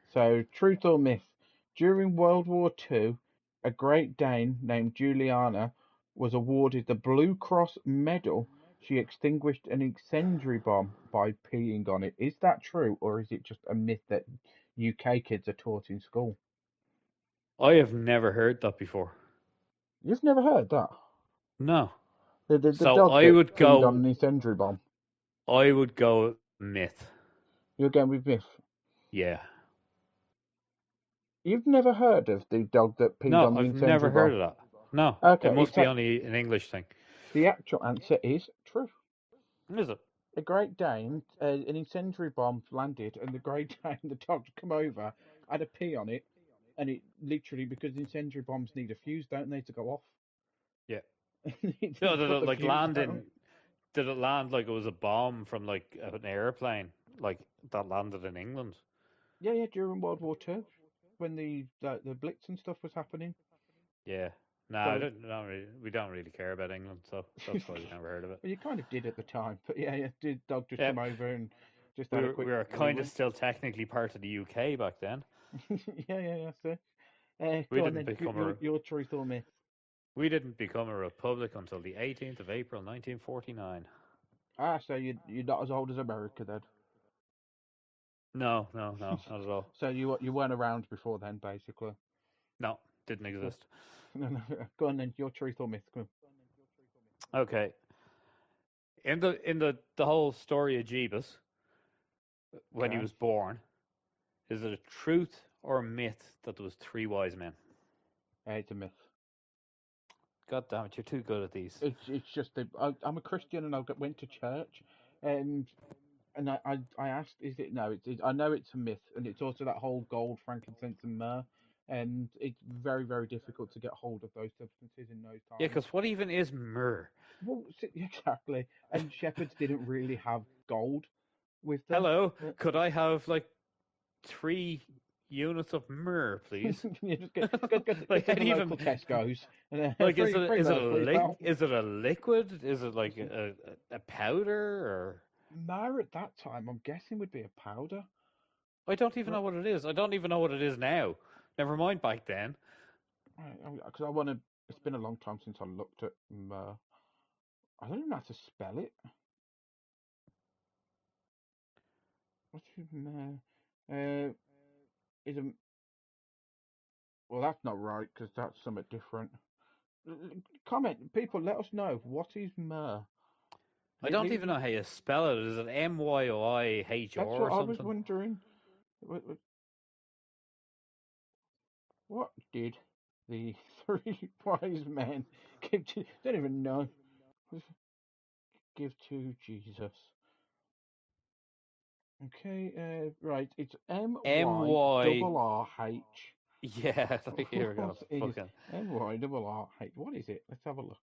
So, truth or myth? During World War II, a Great Dane named Juliana was awarded the Blue Cross Medal. She extinguished an incendiary bomb by peeing on it. Is that true, or is it just a myth that UK kids are taught in school? I have never heard that before. You've never heard that? No. The So dog that peed on an incendiary bomb. I would go myth. You're going with myth. Yeah. You've never heard of the dog that peed No, on the I've never incendiary heard bomb? of that. No. It Okay, must be only an English thing. the actual answer is true. Is it? A Great Dane, an incendiary bomb landed, and the Great Dane, the dog, come over, had a pee on it, and it literally, because incendiary bombs need a fuse, don't they, to go off? Yeah. It No, didn't did put it the like fuse land down. in? Did it land like it was a bomb from like an airplane, like that landed in England? Yeah, yeah, during World War Two, when the Blitz and stuff was happening. Yeah. No, I So, don't really, we don't really care about England, so that's why we never heard of it. well, you kind of did at the time, but yeah, yeah, did dog just Yeah, come over and just we had a were, quick we were wee kind of wee? still technically part of the UK back then. Yeah, yeah, yeah. So, We go on didn't then. become Your truth or myth? we didn't become a republic until the 18th of April 1949. Ah, so you're not as old as America then. No, no, no, not at all. So you weren't around before then, basically. No, didn't Cool. exist. No, no. Go on then. Your truth or myth? Go on. Okay. In the whole story of Jeebus, when he Okay. was born, is it a truth or a myth that there was three wise men? It's a myth. God damn it, you're too good at these. It's just I'm a Christian and I went to church, and I asked, is it no? I know it's a myth, and it's also that whole gold, frankincense, and myrrh, and it's very very difficult to get hold of those substances in those Yeah, times. because what even is myrrh? Well, exactly. And shepherds didn't really have gold with them. Hello, could I have like 3 units of myrrh, please? You just go Like, to the and local even Tesco's and like, free free is it myrrh, please, pal. is it a liquid? Is it like a powder or? Myrrh at that time, I'm guessing, would be a powder. I don't even know what it is. I don't even know what it is now. Never mind back then. Because I want to. It's been a long time since I looked at myrrh. I don't even know how to spell it. What's myrrh? Is a well, that's not right because that's something different. Comment, people, let us know what is myrrh. I don't even know how you spell it. Is it Myoihr That's or what I was something? wondering. What did the three wise men give to? Don't even know. Give to Jesus. Okay, right. It's My. MYRRH. Yeah, here we go. What is Fucking. MYRRH? What is it? Let's have a look.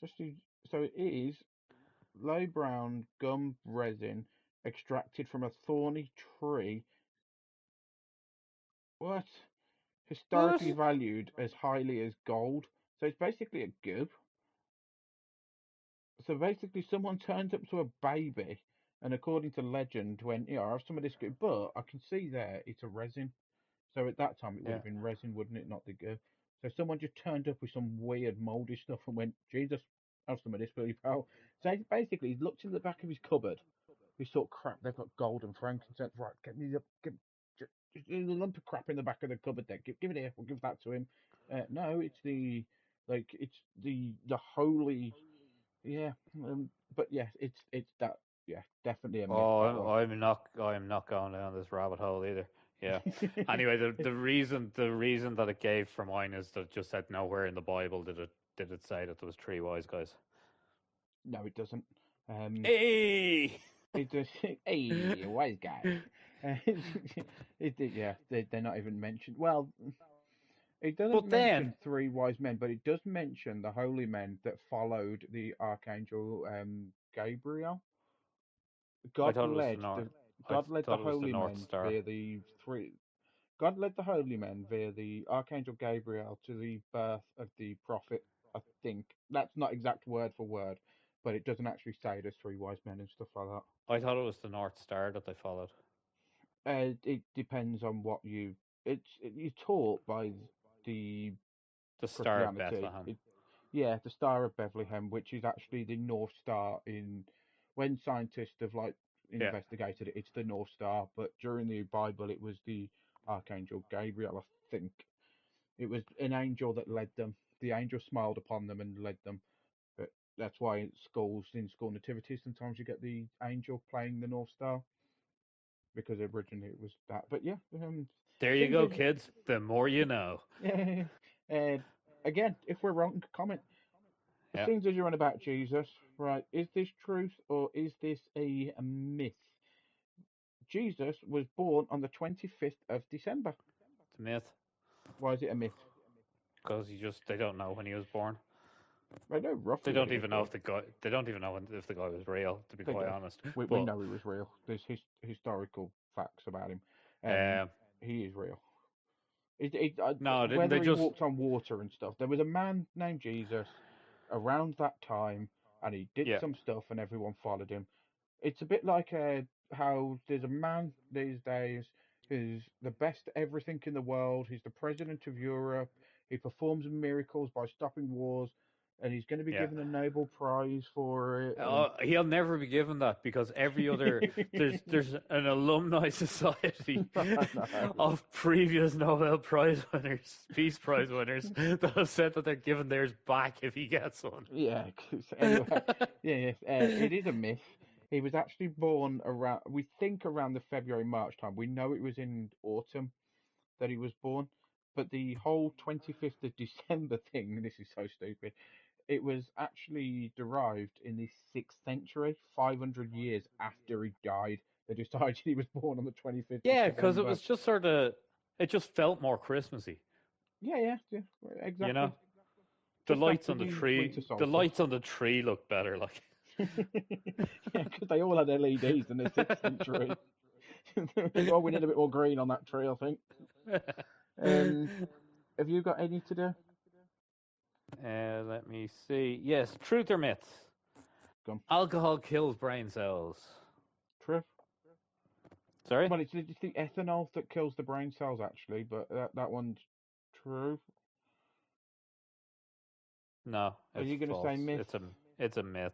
Just to, so it is low brown gum resin extracted from a thorny tree. What? Historically What? valued as highly as gold. So it's basically a goob. So basically, someone turns up to a baby And according to legend, when I have some of this, but I can see there it's a resin. So at that time it would Yeah. have been resin, wouldn't it? Not the go. So someone just turned up with some weird moldy stuff and went, Jesus, have some of this, will you, pal? So basically, he looked in the back of his cupboard. He thought, crap, they've got gold and frankincense. Right, just a lump of crap in the back of the cupboard. There, give it here. We'll give that to him. No, it's the holy. Yeah, but yeah, it's that. Yeah, definitely a myth, Oh, that one. I'm not going down this rabbit hole either. Yeah. Anyway, the reason that it gave for mine is that it just said nowhere in the Bible did it say that there was three wise guys. No, it doesn't. Um, Hey. it does. Hey, wise guy. Yeah, they're not even mentioned. Well, it doesn't But mention then three wise men, but it does mention the holy men that followed the archangel Gabriel. I God thought it was the led North. the I God led the thought it was the holy North men Star. via the three. God led the holy men via the archangel Gabriel to the birth of the prophet. I think that's not exact word for word, but it doesn't actually say there's three wise men and stuff like that. I thought it was the North Star that they followed. It depends on what you're taught by the The Star of Christianity. Bethlehem. Yeah, the Star of Bethlehem, which is actually the North Star in when scientists have Yeah. investigated it, it's the North Star. But during the Bible, it was the Archangel Gabriel, I think. It was an angel that led them. The angel smiled upon them and led them. But that's why in school nativities, sometimes you get the angel playing the North Star because originally it was that. But yeah, There you things go, as kids. The more you know. yeah. Uh, Again, if we're wrong, comment. Yeah. Seems as you're on about Jesus, right? Is this truth or is this a myth? Jesus was born on the 25th of December. It's a myth. Why is it a myth? Because they don't know when he was born. I know They roughly when don't he was even know born. if the guy. They don't even know if the guy was real. To be They quite do. honest, We but know he was real. There's historical facts about him. Um, um, he is real. no, didn't Whether they he just? walked on water and stuff, there was a man named Jesus around that time, and he did Yeah, some stuff, and everyone followed him. It's a bit like how there's a man these days who's the best at everything in the world. He's the president of Europe. He performs miracles by stopping wars, and he's going to be yeah. given a Nobel Prize for it. And He'll never be given that because every other there's an alumni society I know. of previous Nobel Prize winners, Peace Prize winners, that have said that they're giving theirs back if he gets one. Yeah. Anyway, yeah, it is a myth. He was actually born around, we think around the February March time. We know it was in autumn that he was born, but the whole 25th of December thing, this is so stupid. It was actually derived in the 6th century, 500 years after he died. They decided he was born on the 25th of Yeah, because it December. was just it just felt more Christmassy, Yeah, you exactly. know. The Just lights after on the the winter tree, the solstice. lights on the tree look better, like. Yeah, because they all had LEDs in the 6th century. Oh, we need a bit more green on that tree, I think. Um, have you got any to do? Let me see. Yes, truth or myth? Gone. Alcohol kills brain cells. True. Sorry? Well, it's the ethanol that kills the brain cells, actually, but that one's true. No, Are it's you going to say false. myth? It's a myth.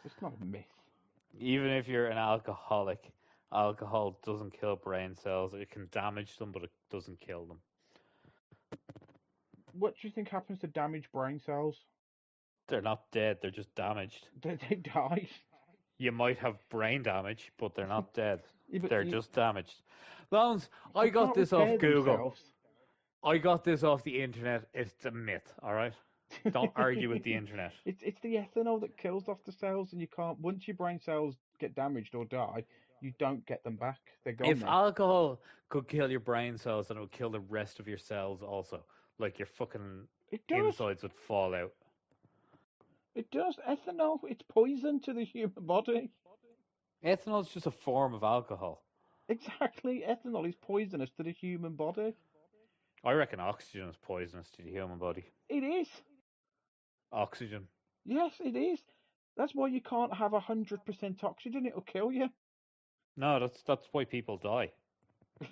It's not a myth. Even if you're an alcoholic, alcohol doesn't kill brain cells. It can damage them, but it doesn't kill them. What do you think happens to damaged brain cells? They're not dead. They're just damaged. They die. You might have brain damage, but they're not dead. Yeah, but They're just damaged. Loans, they I got can't this off repair Google. themselves. I got this off the internet. It's a myth, all right? Don't argue with the internet. It's the ethanol that kills off the cells, and you can't. Once your brain cells get damaged or die, you don't get them back. They're gone If then. alcohol could kill your brain cells, then it would kill the rest of your cells also. Like your fucking It does. insides would fall out. It does. Ethanol. It's poison to the human body. Ethanol is just a form of alcohol. Exactly. Ethanol is poisonous to the human body. I reckon oxygen is poisonous to the human body. It is. Oxygen. Yes, it is. That's why you can't have 100% oxygen. It'll kill you. No, that's why people die.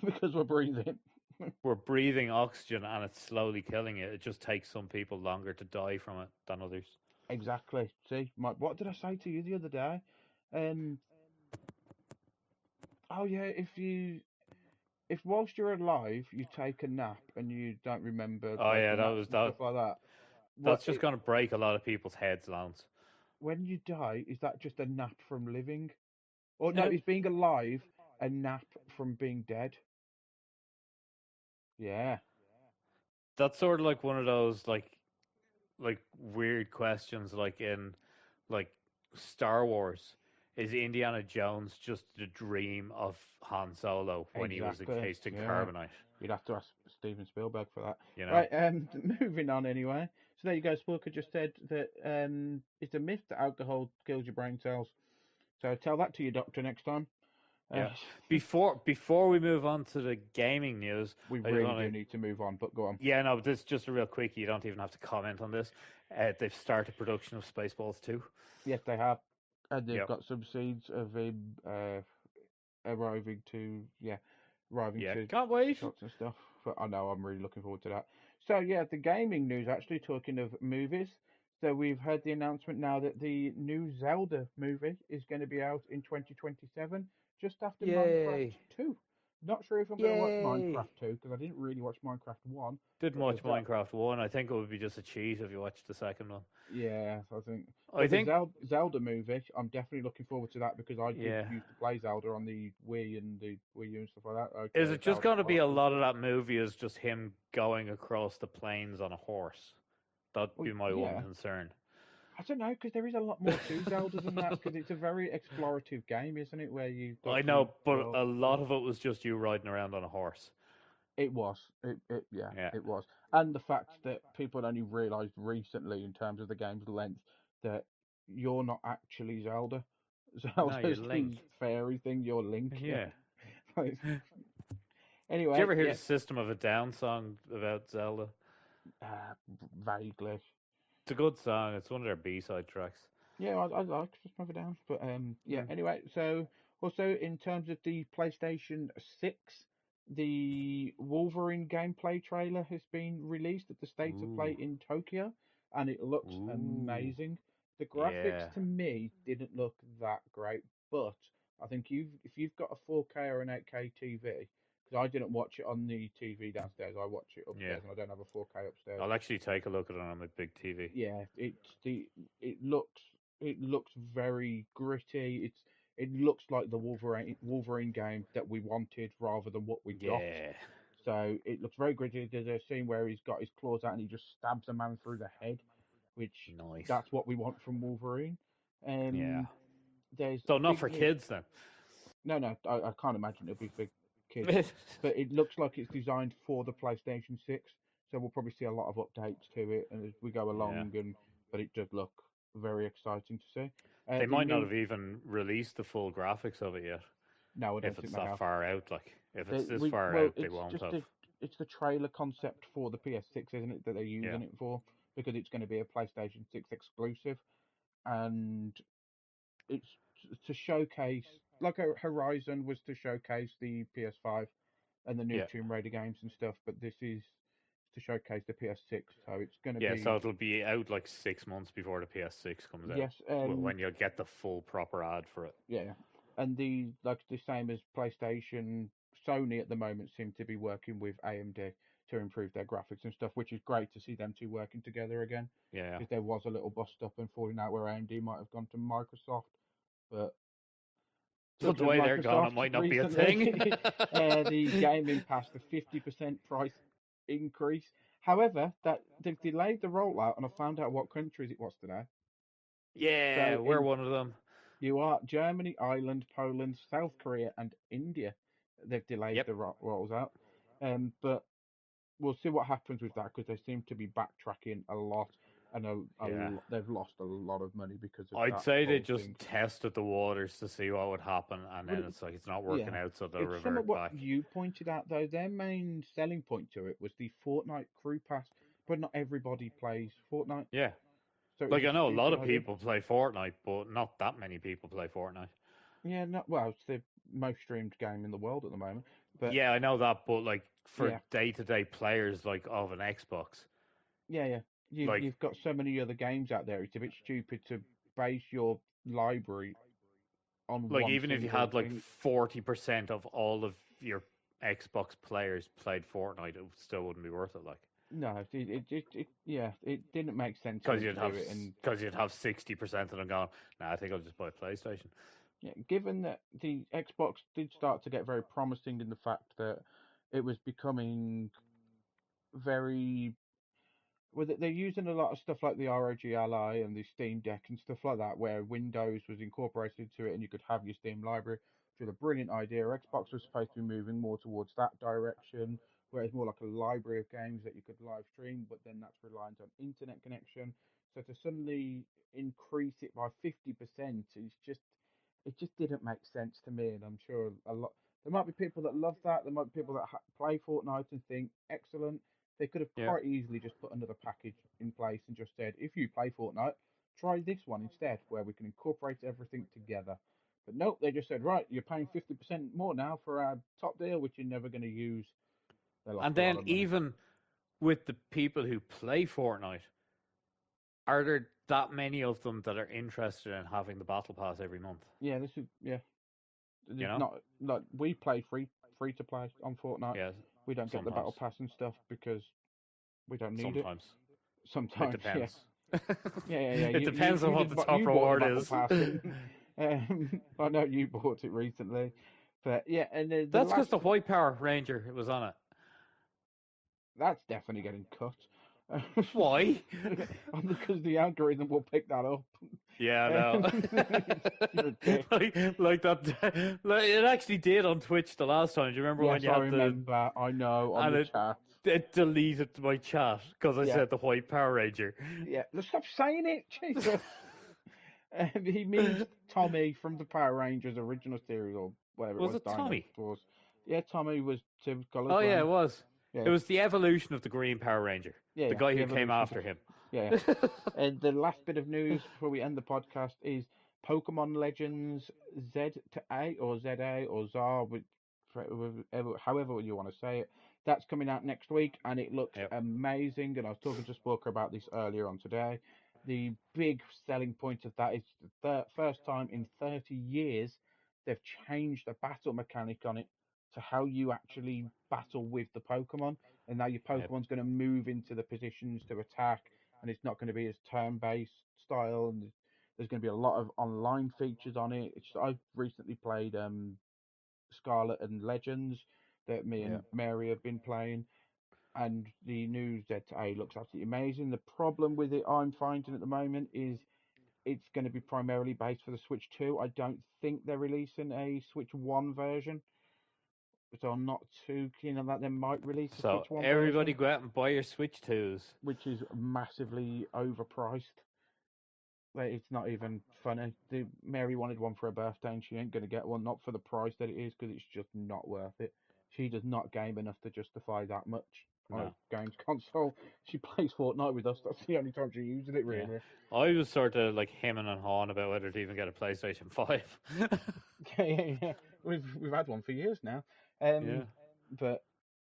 because we're breathing. We're breathing oxygen and it's slowly killing it. It just takes some people longer to die from it than others. Exactly. See, what did I say to you the other day? Um, oh yeah, if whilst you're alive you take a nap and you don't remember Oh like yeah, the that naps was and that. stuff like that, what That's just going to break a lot of people's heads, Lance. when you die, is that just a nap from living? Or no, is being alive a nap from being dead? Yeah, That's sort of like one of those like weird questions, like in like Star Wars. Is Indiana Jones just the dream of Han Solo when he was exactly. encased in Yeah. carbonite? You'd have to ask Steven Spielberg for that. You know? Right, moving on anyway. So there you go. Spooker just said that it's a myth that alcohol kills your brain cells. So tell that to your doctor next time. Uh, Yeah. Before we move on to the gaming news, we I just really do want to. need to move on, but go on. Yeah, no, but this is just a real quick. You don't even have to comment on this. They've started production of Spaceballs 2. Yes, they have. And they've Yep. got some seeds of him arriving to, yeah, arriving Yeah. to Can't wait. shots and stuff. But I know I'm really looking forward to that. So yeah, the gaming news actually talking of movies. So we've heard the announcement now that the new Zelda movie is going to be out in 2027, just after Minecraft Yay. 2. Not sure if I'm going to watch Yay. Minecraft 2 because I didn't really watch Minecraft 1, Didn't but the watch Minecraft 1. I think it would be just a cheat if you watched the second one. yeah, I think. I But the think, Zelda movie, I'm definitely looking forward to that because I did yeah. used to play Zelda on the Wii and the Wii U and stuff like that. Is Okay, it just Zelda going to be a Sparkle. lot of that movie is just him going across the plains on a horse? That'd Well, be my one yeah. concern. I don't know because there is a lot more to Zelda than that because it's a very explorative game, isn't it? Where you go I through know, but worlds a and stuff. lot of it was just you riding around on a horse. It was. Yeah, Yeah. it was. And the fact that people only realised recently, in terms of the game's length, that you're not actually Zelda. No, you're Zelda's the Link. fairy thing. You're Link. Yeah. Like, Did you anyway, ever hear the yeah. System of a Down song about Zelda? Vaguely. It's a good song. It's one of their B-side tracks. Yeah, I like System of a Down, but yeah. Mm. Anyway, so also in terms of the PlayStation 6, the Wolverine gameplay trailer has been released at the State of Play Ooh. in Tokyo, and it looks Ooh. amazing. The graphics Yeah. to me didn't look that great, but I think if you've got a 4K or an 8K TV, because I didn't watch it on the TV downstairs, I watch it Yeah. upstairs, and I don't have a 4K upstairs. I'll actually take a look at it on my big TV. Yeah, it looks very gritty. It looks like the Wolverine game that we wanted rather than what we got. Yeah. So it looks very gritty. There's a scene where he's got his claws out and he just stabs a man through the head, which Nice. that's what we want from Wolverine. Yeah. There's So not big for news. kids then. No, I can't imagine it'll be for kids, but it looks like it's designed for the PlayStation 6. So we'll probably see a lot of updates to it as we go Yeah. along, but it does look very exciting to see. They The might not new have even released the full graphics of it yet. No, I don't If think it's they that have. far out, like if it's this far Well, out, they won't have. it's the trailer concept for the PS6, isn't it, that they're Yeah. using it for because it's going to be a PlayStation 6 exclusive, and it's to showcase like Horizon was to showcase the PS5 and the new Yeah. Tomb Raider games and stuff, but this is to showcase the PS6, so it's going to Yeah, so be it'll be out like 6 months before the PS6 comes out. yes, When you'll get the full proper ad for it. yeah, and the like the same as PlayStation, Sony at the moment seem to be working with AMD to improve their graphics and stuff, which is great to see them two working together again. Yeah. Because there was a little bust up and falling out where AMD might have gone to Microsoft, but But talking the of way they're gone, it Microsoft, might not be a thing. recently the gaming passed a 50% price increase. However, that they've delayed the rollout, and I found out what countries it was today. Yeah, So we're in one of them. You are Germany, Ireland, Poland, South Korea, and India. They've delayed Yep. the rolls out, but we'll see what happens with that because they seem to be backtracking a lot, and Yeah. they've lost a lot of money because of I'd that say they whole just thing. tested the waters to see what would happen, and But then it's like it's not working yeah, out, so they'll it's some of revert what back. you pointed out though. Their main selling point to it was the Fortnite Crew Pass, but not everybody plays Fortnite, Yeah. so it was Like a I know a lot stupid of idea. people play Fortnite, but not that many people play Fortnite. Yeah, not well. It's the most streamed game in the world at the moment. But Yeah, I know that, but like for yeah, day-to-day players like of an Xbox, yeah. like You've got so many other games out there. It's a bit stupid to base your library on like one even if you single had like thing. 40% of all of your Xbox players played Fortnite, it still wouldn't be worth it. Like No, yeah, it didn't make sense for them to do it. And because you'd have 60% of them going, nah, I think I'll just buy a PlayStation. yeah, given that the Xbox did start to get very promising in the fact that it was becoming very well, they're using a lot of stuff like the ROG Ally and the Steam Deck and stuff like that, where Windows was incorporated into it and you could have your Steam library, which was a brilliant idea. Xbox was supposed to be moving more towards that direction, where it's more like a library of games that you could live stream, but then that's reliant on internet connection. So to suddenly increase it by 50% is just, it just didn't make sense to me. And I'm sure a lot, there might be people that love that. There might be people that play Fortnite and think, excellent. They could have Yeah. quite easily just put another package in place and just said, if you play Fortnite, try this one instead, where we can incorporate everything together. But nope, they just said, right, you're paying 50% more now for our top deal, which you're never going to use. They lost And a lot then of money. even with the people who play Fortnite, are there that many of them that are interested in having the battle pass every month? Yeah, yeah. You There's know? not like we play free to play on Fortnite. Yeah, We don't get the battle sometimes. pass and stuff because we don't need it. Sometimes. It Sometimes, yeah. depends. Yeah. It depends on You what just the top you bought the reward battle is. pass, and I know you bought it recently, but yeah, and the That's because last the White Power Ranger was on it. that's definitely getting cut. Why? Because the algorithm will pick that up. Yeah, no. You're a dick. like that. Like, it actually did on Twitch the last time. Do you remember when Yes, you I had the remember. I know on and the chat. it deleted my chat because I Yeah, said the White Power Ranger. yeah. Let's stop saying it, Jesus. He means Tommy from the Power Rangers original series or whatever it Was was, it Dino Tommy? Force. Yeah, Tommy was Tim Oh yeah, it Hologram. was. It Yeah, was the evolution of the Green Power Ranger. The yeah, guy the who came evolution of the after him. yeah. And the last bit of news before we end the podcast is Pokemon Legends Z to A or ZA or ZAR, however you want to say it. That's coming out next week and it looks Yep. amazing. And I was talking to Spooker about this earlier on today. The big selling point of that is the first time in 30 years they've changed the battle mechanic on it to how you actually battle with the Pokemon. And now your Yep. Pokemon's going to move into the positions to attack, and it's not going to be as turn-based style. And there's going to be a lot of online features on it. I've recently played Scarlet and Legends that me Yeah. and Mary have been playing, and the new ZA looks absolutely amazing. The problem with it I'm finding at the moment is it's going to be primarily based for the Switch 2. I don't think they're releasing a Switch 1 version, so I'm not too keen on that. They might release a So Switch 1 everybody version, go out and buy your Switch 2s. which is massively overpriced. Like, it's not even funny. Mary wanted one for her birthday, and she ain't gonna get one. Not for the price that it is, because it's just not worth it. She does not game enough to justify that much on a No. games console. She plays Fortnite with us. That's the only time she uses it, Yeah. really. I was sort of like hemming and hawing about whether to even get a PlayStation 5. Yeah. We've had one for years now. Um, Yeah. but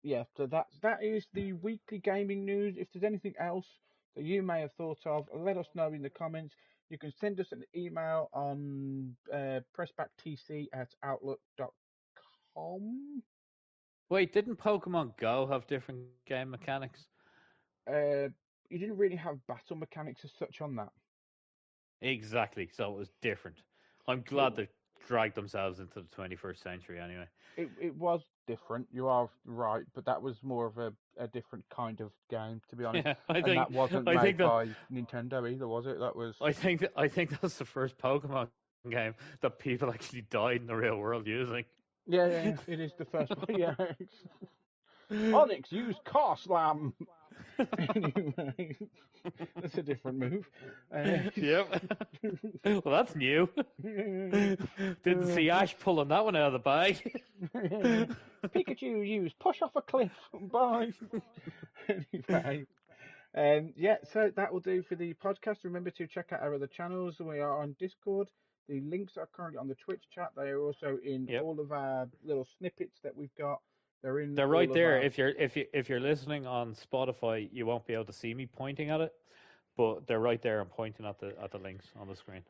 yeah, so that is the weekly gaming news. If there's anything else that you may have thought of, let us know in the comments. You can send us an email on pressbacktc@outlook.com. Wait, didn't Pokemon Go have different game mechanics? Uh, you didn't really have battle mechanics as such on that. Exactly. So it was different. I'm It glad they dragged themselves into the 21st century anyway. it was different. You are right, but that was more of a different kind of game, to be honest. Yeah, And that wasn't I think made that by Nintendo either, was it? That was I think that's the first Pokemon game that people actually died in the real world using. yeah. It is the first one. Yeah, Onyx used Car Slam. Anyway, that's a different move. Yep. Well, that's new. Didn't see Ash pulling that one out of the bag. Pikachu used push off a cliff. Bye. Anyway. Yeah, so that will do for the podcast. Remember to check out our other channels. We are on Discord. The links are currently on the Twitch chat. They are also in Yep. all of our little snippets that we've got. They're in They're right all of there. our. If you're listening on Spotify, you won't be able to see me pointing at it, but they're right there. I'm pointing at the links on the screen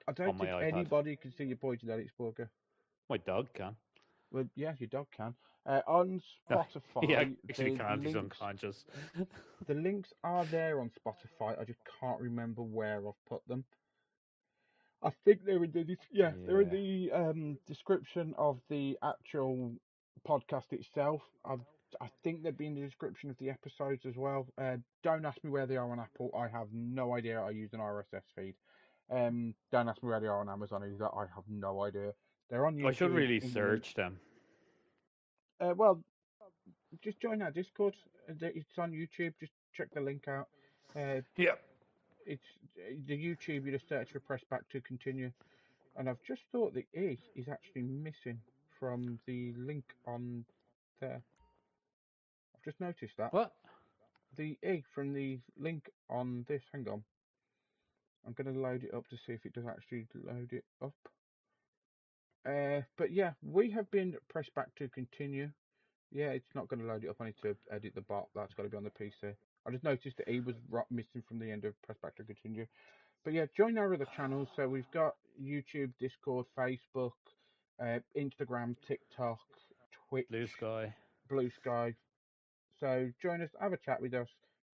I on don't my think iPad. anybody can see you pointing at it, Sporker. My dog can. Well, yeah, your dog can. On He Spotify, actually can't. He's unconscious. the links are there on Spotify. I just can't remember where I've put them. I think they're in the they're in Yeah. the description of the actual podcast itself. I think they'd be in the description of the episodes as well. Don't ask me where they are on Apple. I have no idea. I use an RSS feed. Don't ask me where they are on Amazon either. I have no idea. They're on I should YouTube really in the link. search them. Well, just join our Discord. It's on YouTube. Just check the link out. Yep. It's the YouTube. You just search for "press back to continue." And I've just thought the E is actually missing from the link on there. I've just noticed that. What? The E from the link on this. Hang on. I'm going to load it up to see if it does actually load it up. But yeah, we have been pressed back to continue. Yeah, it's not going to load it up. I need to edit the bot. That's got to be on the PC. I just noticed the E was missing from the end of press back to continue. But yeah, join our other channels. So we've got YouTube, Discord, Facebook, Instagram, TikTok, Blue Twitch, Sky. Blue Sky. So join us, have a chat with us,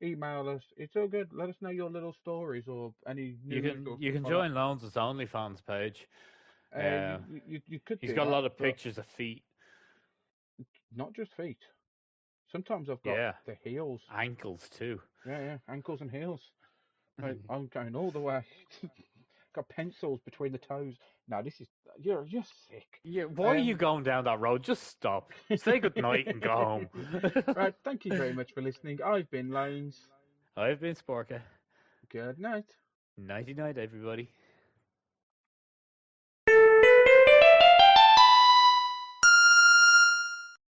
email us. It's all good. Let us know your little stories or any You news can or you stuff can like that. join Loans' OnlyFans page. You could He's do got a that, lot of but pictures of feet. not just feet. Sometimes I've got Yeah. the heels. Ankles too. Yeah, ankles and heels. I'm going all the way. Got pencils between the toes. No, this is you're sick. Yeah, why are you Um, going down that road? Just stop. Say good night and go home. right, thank you very much for listening. I've been Lanes. I've been Sporka. Good night. Nighty night, everybody.